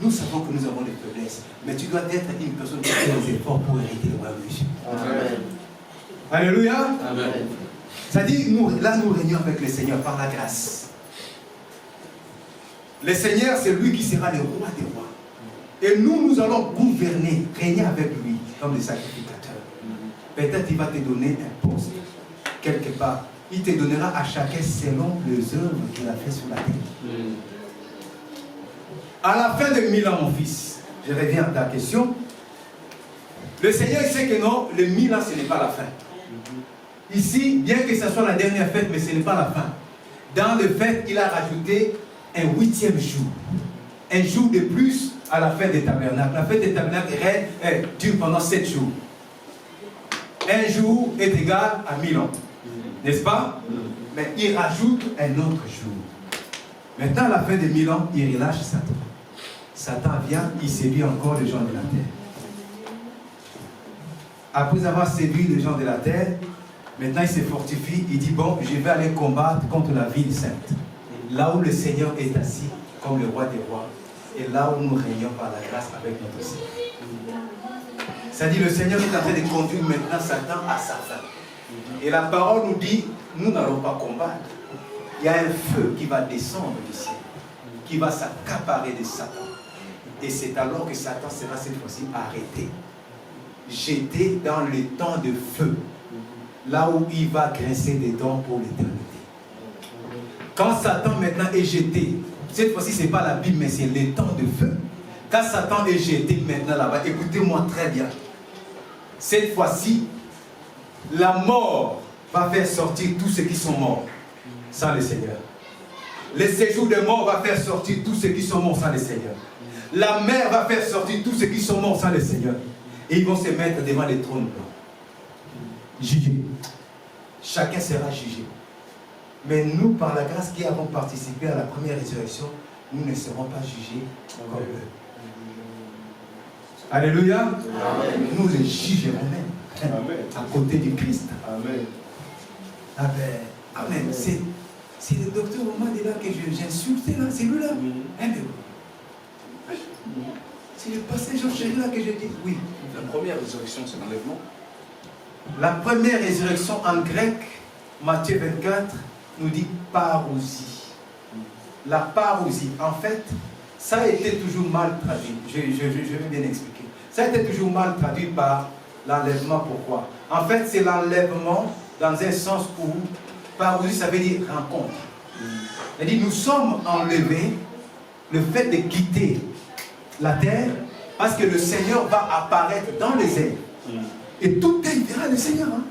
Nous savons que nous avons des faiblesses, mais tu dois être une personne qui fait des efforts pour hériter le royaume de Dieu. Amen. Alléluia. Amen. Ça dit, nous régnons avec le Seigneur par la grâce. Le Seigneur, c'est lui qui sera le roi des rois. Et nous allons gouverner, régner avec lui comme des sacrificateurs. Peut-être il va te donner un poste quelque part. Il te donnera à chacun selon les œuvres qu'il a fait sur la terre. À la fin de 1000 ans, mon fils, je reviens à ta question. Le Seigneur il sait que non, les 1000 ans, ce n'est pas la fin. Ici, bien que ce soit la dernière fête, mais ce n'est pas la fin. Dans le fait, il a rajouté un 8e jour. Un jour de plus à la fête des tabernacles. La fête des tabernacles dure pendant 7 jours. Un jour est égal à 1000 ans. N'est-ce pas? Mais il rajoute un autre jour. Maintenant, à la fin de 1000 ans, il relâche Satan. Satan vient, il séduit encore les gens de la terre. Après avoir séduit les gens de la terre, maintenant il se fortifie, il dit bon, je vais aller combattre contre la ville sainte. Là où le Seigneur est assis comme le roi des rois, et là où nous régnons par la grâce avec notre Seigneur. C'est-à-dire le Seigneur est en train de conduire maintenant Satan à sa fin. Et la parole nous dit, nous n'allons pas combattre. Il y a un feu qui va descendre du ciel, qui va s'accaparer de Satan. Et c'est alors que Satan sera cette fois-ci arrêté, jeté dans le temps de feu, là où il va grincer des dents pour l'éternité. Quand Satan maintenant est jeté, cette fois-ci ce n'est pas la Bible, mais c'est le temps de feu. Quand Satan est jeté maintenant là-bas, écoutez-moi très bien. Cette fois-ci, la mort va faire sortir tous ceux qui sont morts sans le Seigneur. Le séjour de mort va faire sortir tous ceux qui sont morts sans le Seigneur. La mer va faire sortir tous ceux qui sont morts sans le Seigneur. Et ils vont se mettre devant les trônes blancs. Jugés. Chacun sera jugé. Mais nous, par la grâce qui avons participé à la première résurrection, nous ne serons pas jugés comme eux. Alléluia. Amen. Nous les jugerons même. Amen. À côté du Christ. Amen. Amen. Amen. C'est le docteur Omar là que j'insulte là, c'est lui là. C'est le pasteur Jean-Chéri là que je dis. Oui. La première résurrection, c'est l'enlèvement. La première résurrection en grec, Matthieu 24, nous dit parousie. La parousie, en fait, ça a été toujours mal traduit. Je vais bien expliquer. Ça a été toujours mal traduit par l'enlèvement. Pourquoi? En fait, c'est l'enlèvement dans un sens où parousie, ça veut dire rencontre. C'est-à-dire, nous sommes enlevés, le fait de quitter la terre, parce que le Seigneur va apparaître dans les airs. Et tout œil verra le Seigneur. Hein?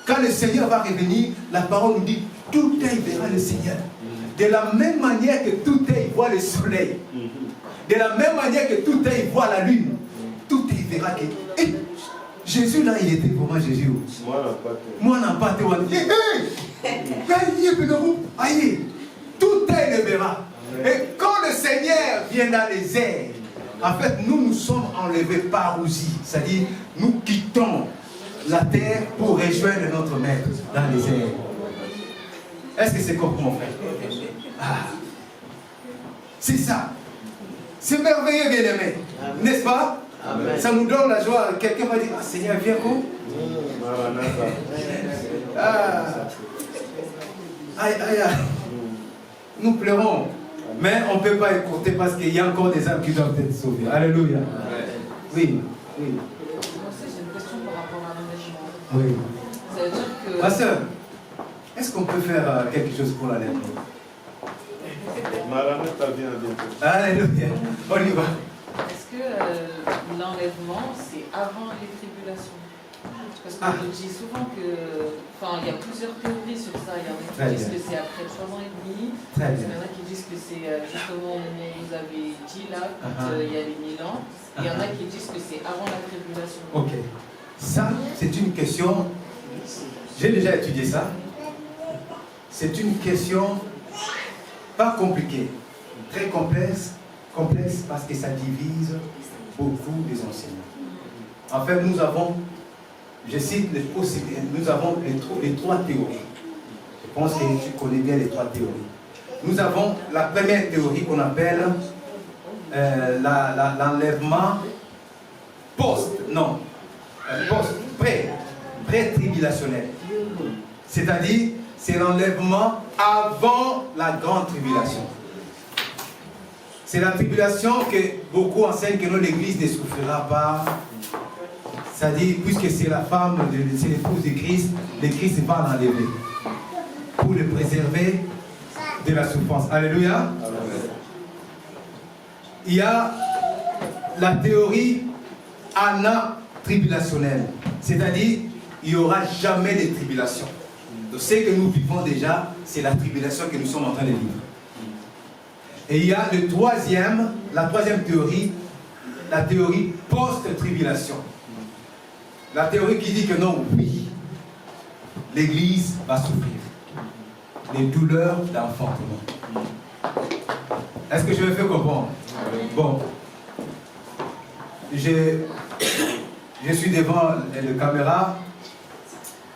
Quand le Seigneur va revenir, la parole nous dit, tout œil verra le Seigneur. De la même manière que tout œil voit le soleil, de la même manière que tout œil voit la lune, tout œil verra que... Hey, Jésus là, il était comment Jésus? Moi, on n'a pas été. Aïe, tout œil le verra. Et quand le Seigneur vient dans les airs, en fait, nous sommes enlevés parousie, c'est-à-dire nous quittons la terre pour rejoindre notre maître dans les airs. Est-ce que c'est comme mon frère? Ah. C'est ça. C'est merveilleux, bien-aimé. N'est-ce pas? Amen. Ça nous donne la joie. Quelqu'un va dire, ah Seigneur, viens où? Ah. Aïe, aïe, aïe. Nous pleurons. Mais on ne peut pas écouter parce qu'il y a encore des âmes qui doivent être sauvées. Alléluia. Oui, oui. Moi aussi, j'ai une question par rapport à l'enlèvement. Oui. Ça veut dire que... Pasteur, est-ce qu'on peut faire quelque chose pour l'enlèvement? Maranatha vient bientôt. Alléluia. On y va. Est-ce que l'enlèvement, c'est avant les tribulations? Parce qu'on dit souvent que... Enfin, il y a plusieurs théories sur ça. Il y en a qui disent que c'est après 3 ans et demi. Très bien. Il y en a qui disent que c'est justement au moment où vous avez dit là, quand il y a les 1000 ans. Et il y en a qui disent que c'est avant la tribulation. Ok. Ça, c'est une question... J'ai déjà étudié ça. C'est une question pas compliquée, très complexe parce que ça divise beaucoup les enseignants. En fait, nous avons, je cite les possibilités, nous avons les 3 théories. Je pense que tu connais bien les 3 théories. Nous avons la première théorie qu'on appelle l'enlèvement pré-tribulationnel. C'est-à-dire, c'est l'enlèvement avant la grande tribulation. C'est la tribulation que beaucoup enseignent que l'Église ne souffrira pas. C'est-à-dire, puisque c'est la femme, c'est l'épouse de Christ, le Christ va l'enlever pour le préserver de la souffrance. Alléluia. Il y a la théorie anatribulationnelle, c'est-à-dire, il n'y aura jamais de tribulation. Donc, ce que nous vivons déjà, c'est la tribulation que nous sommes en train de vivre. Et il y a la troisième théorie, la théorie post-tribulation. La théorie qui dit que non, oui, l'Église va souffrir les douleurs d'enfantement. Est-ce que je me fais comprendre? Bon, je suis devant la caméra.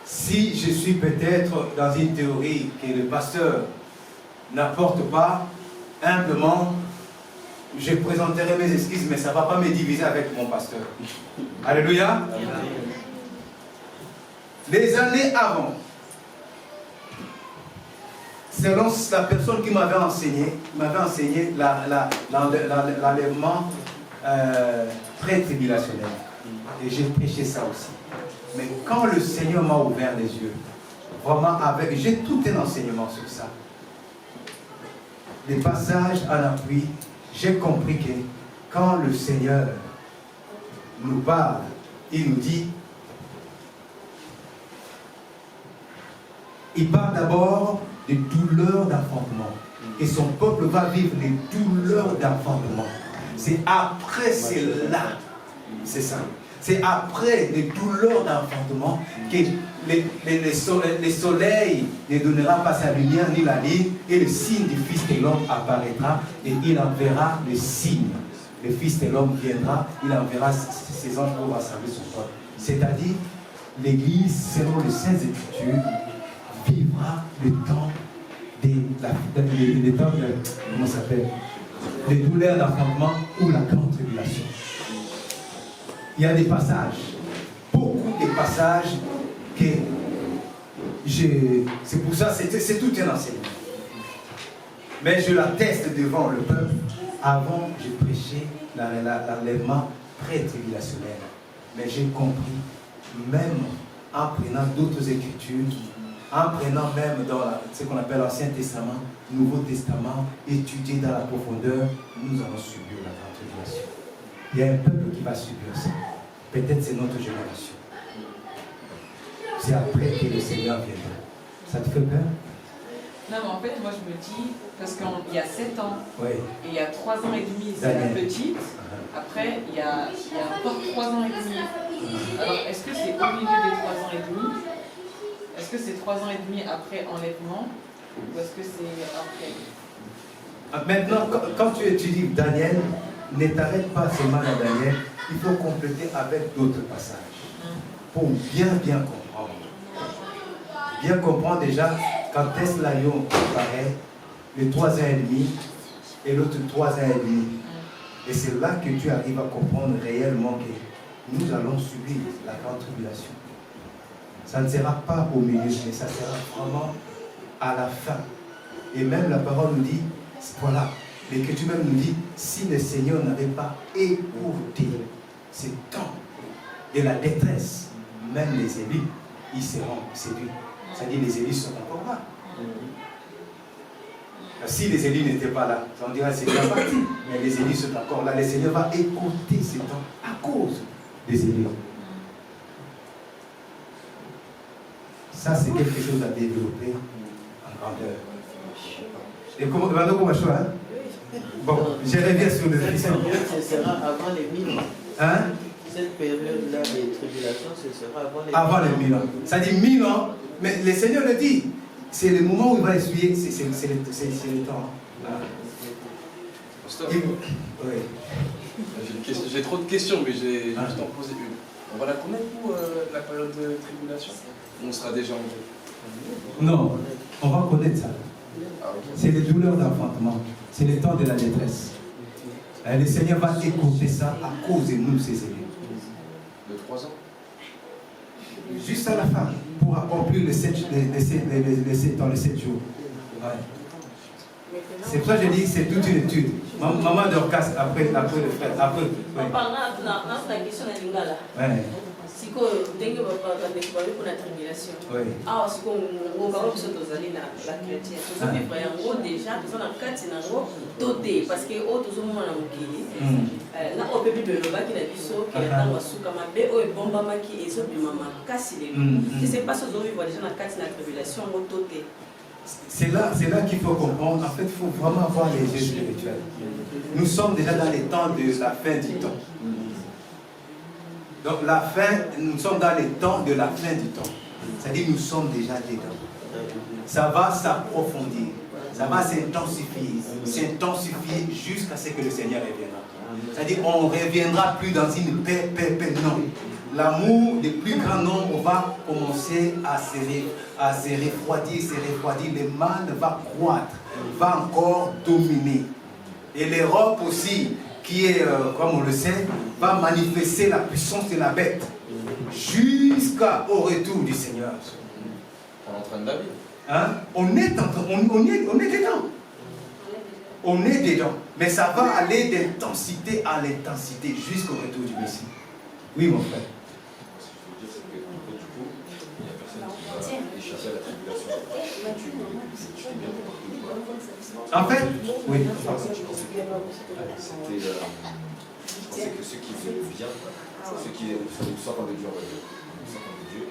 Si je suis peut-être dans une théorie que le pasteur n'apporte pas, humblement, je présenterai mes excuses, mais ça ne va pas me diviser avec mon pasteur. Alléluia. Les années avant, selon la personne qui m'avait enseigné l'enlèvement pré-tribulationnel. Et j'ai prêché ça aussi. Mais quand le Seigneur m'a ouvert les yeux, vraiment j'ai tout un enseignement sur ça. Les passages en appui, j'ai compris que quand le Seigneur nous parle, il nous dit, il parle d'abord des douleurs d'enfantement. Et son peuple va vivre les douleurs d'enfantement. C'est après cela, c'est ça. C'est après les douleurs d'enfantement que les soleils ne donnera pas sa lumière ni la lune, et le signe du Fils de l'homme apparaîtra, et il enverra le signe. Le Fils de l'homme viendra, il enverra ses anges pour rassembler son peuple. C'est-à-dire, l'Église, selon les Saintes Écritures, vivra le temps comment ça s'appelle, les douleurs d'enfantement ou la grande tribulation. Il y a des passages, beaucoup de passages que c'est pour ça, c'est tout un enseignement. Mais je l'atteste devant le peuple. Avant, je prêchais l'enlèvement pré-tribulationnel. Mais j'ai compris, même en prenant d'autres écritures, en prenant même dans ce qu'on appelle l'Ancien Testament, Nouveau Testament, étudier dans la profondeur, nous allons subir la grande tribulation. Il y a un peuple qui va subir ça. Peut-être c'est notre génération. C'est après que le Seigneur viendra. Ça te fait peur? Non, mais en fait, moi je me dis, parce qu'il y a 7 ans, oui. Et il y a 3 ans et demi, c'est la petite. Après, il y a encore 3 ans et demi. Alors, est-ce que c'est au milieu des 3 ans et demi? Est-ce que c'est 3 ans et demi après enlèvement? Ou est-ce que c'est après? Maintenant, quand tu étudies Daniel, ne t'arrête pas seulement à Daniel, il faut compléter avec d'autres passages pour bien comprendre. Bien comprendre déjà quand est-ce l'agneau apparaît, les 3 ans et demi et l'autre 3 ans et demi. Et c'est là que tu arrives à comprendre réellement que nous allons subir la grande tribulation. Ça ne sera pas au milieu, mais ça sera vraiment à la fin. Et même la parole nous dit, voilà, l'Écriture même nous dit, si le Seigneur n'avait pas écouté ce temps de la détresse, même les élus, ils seront séduits. C'est-à-dire les élus seront encore là. Si les élus n'étaient pas là, on dirait que c'est bien parti. Mais les élus sont encore là. Le Seigneur va écouter ces temps à cause des élus. Ça, c'est quelque chose à développer en grandeur. Et comment je hein? Bon, je reviens sur le fils. Ce sera avant les 1000 ans. Hein? Cette période-là des tribulations, ce sera avant les 1000 ans. Ça dit 1000 ans, mais le Seigneur le dit. C'est le moment où il va essuyer, c'est le temps. Pasteur, Oui. j'ai trop de questions, mais j'ai juste en poser une. On va la connaître pour la période de tribulation? On sera déjà en Non, on va connaître ça. Ah, ok. C'est les douleurs d'enfantement. C'est le temps de la détresse. Et le Seigneur va écouter ça à cause de nous, ses élus. De 3 ans? Juste à la fin, pour accomplir les 7 jours. Ouais. C'est pour ça que je dis que c'est toute une étude. Maman Dorcas, après le frère. Après, ouais. La question de Lingala. Ouais. Si vous avez une tribulation, ah, si vous avez la chrétienne, vous avez déjà, vous avez un parce que vous avez na opepi belobaki na biso ke ntango asuka mabe oyo ebombamaki ezobima makasi lelo je sais pas si ozovivre déjà na kati na tribulation yango to te. C'est là qu'il faut comprendre. En fait, il faut vraiment avoir les yeux spirituels. Nous sommes déjà dans les temps de la fin du temps. Donc nous sommes dans les temps de la fin du temps. C'est-à-dire nous sommes déjà dedans. Ça va s'approfondir. Ça va s'intensifier jusqu'à ce que le Seigneur reviendra. C'est-à-dire on ne reviendra plus dans une paix, non. L'amour des plus grands nombres va commencer à se refroidir. Le mal va croître, va encore dominer. Et l'Europe aussi, qui est, comme on le sait, va manifester la puissance de la bête jusqu'au retour du Seigneur. On est en train de David. Hein? On est dedans. On est dedans. Mais ça va aller d'intensité à l'intensité jusqu'au retour du Messie. Oui, mon frère. En fait, oui. Je pensais que ceux qui faisaient le bien, ceux qui sont de Dieu,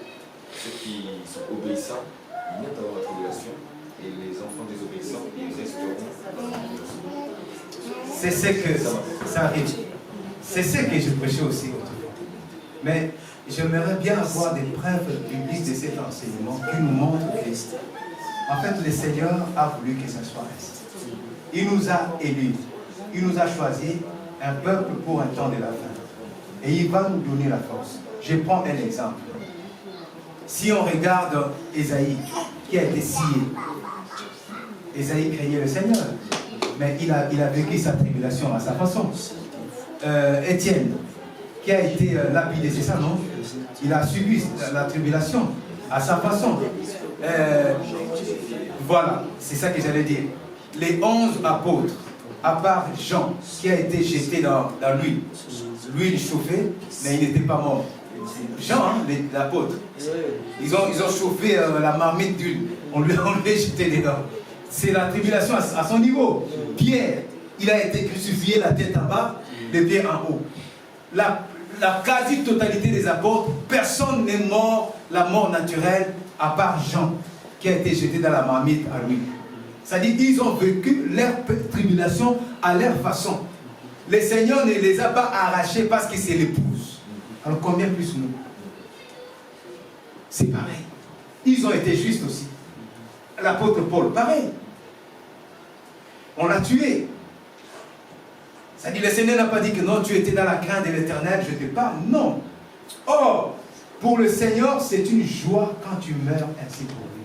ceux qui sont obéissants, ils viennent d'avoir la tribulation, et les enfants désobéissants, ils resteront. C'est ce que ça arrive. C'est ce que je prêchais aussi autrefois. Mais j'aimerais bien avoir des preuves bibliques de cet enseignement qui nous montre que, en fait, le Seigneur a voulu que ça soit ainsi. Il nous a élus. Il nous a choisi un peuple pour un temps de la fin. Et il va nous donner la force. Je prends un exemple. Si on regarde Ésaïe, qui a été scié, Ésaïe craignait le Seigneur, mais il a vécu sa tribulation à sa façon. Étienne, qui a été lapidé, c'est ça, non? Il a subi la tribulation à sa façon. Voilà, c'est ça que j'allais dire. Les 11 apôtres, à part Jean, qui a été jeté dans l'huile. L'huile chauffée, mais il n'était pas mort. Jean, l'apôtre, ils ont chauffé la marmite d'huile. On lui a jeté dedans. C'est la tribulation à son niveau. Pierre, il a été crucifié, la tête en bas, les pieds en haut. La quasi-totalité des apôtres, personne n'est mort la mort naturelle, à part Jean, qui a été jeté dans la marmite à l'huile. C'est-à-dire qu'ils ont vécu leur tribulation à leur façon. Le Seigneur ne les a pas arrachés parce que c'est l'épouse. Alors combien plus nous? C'est pareil. Ils ont été justes aussi. L'apôtre Paul, pareil. On l'a tué. C'est-à-dire le Seigneur n'a pas dit que non, tu étais dans la crainte de l'Éternel, je te parle. Non. Or, pour le Seigneur, c'est une joie quand tu meurs ainsi pour lui.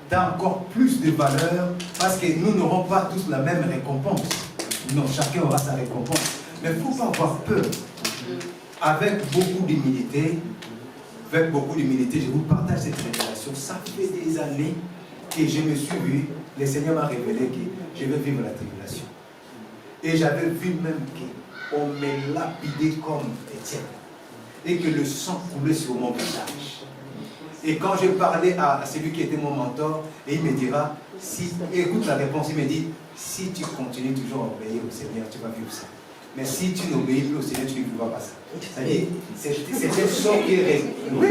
Tu as encore plus de valeur parce que nous n'aurons pas tous la même récompense. Non, chacun aura sa récompense. Mais il ne faut pas avoir peur. Avec beaucoup d'humilité, je vous partage cette révélation. Ça fait des années que je me suis vu, le Seigneur m'a révélé que je vais vivre la tribulation. Et j'avais vu même qu'on me lapidait comme Étienne. Et que le sang coulait sur mon visage. Et quand je parlais à celui qui était mon mentor, et il me dira, si, écoute la réponse, il me dit, si tu continues toujours à obéir au Seigneur, tu vas vivre ça. Mais si tu n'obéis plus au Seigneur, tu ne vivras pas ça. C'est-à-dire, c'est cette sorte qui est... Oui.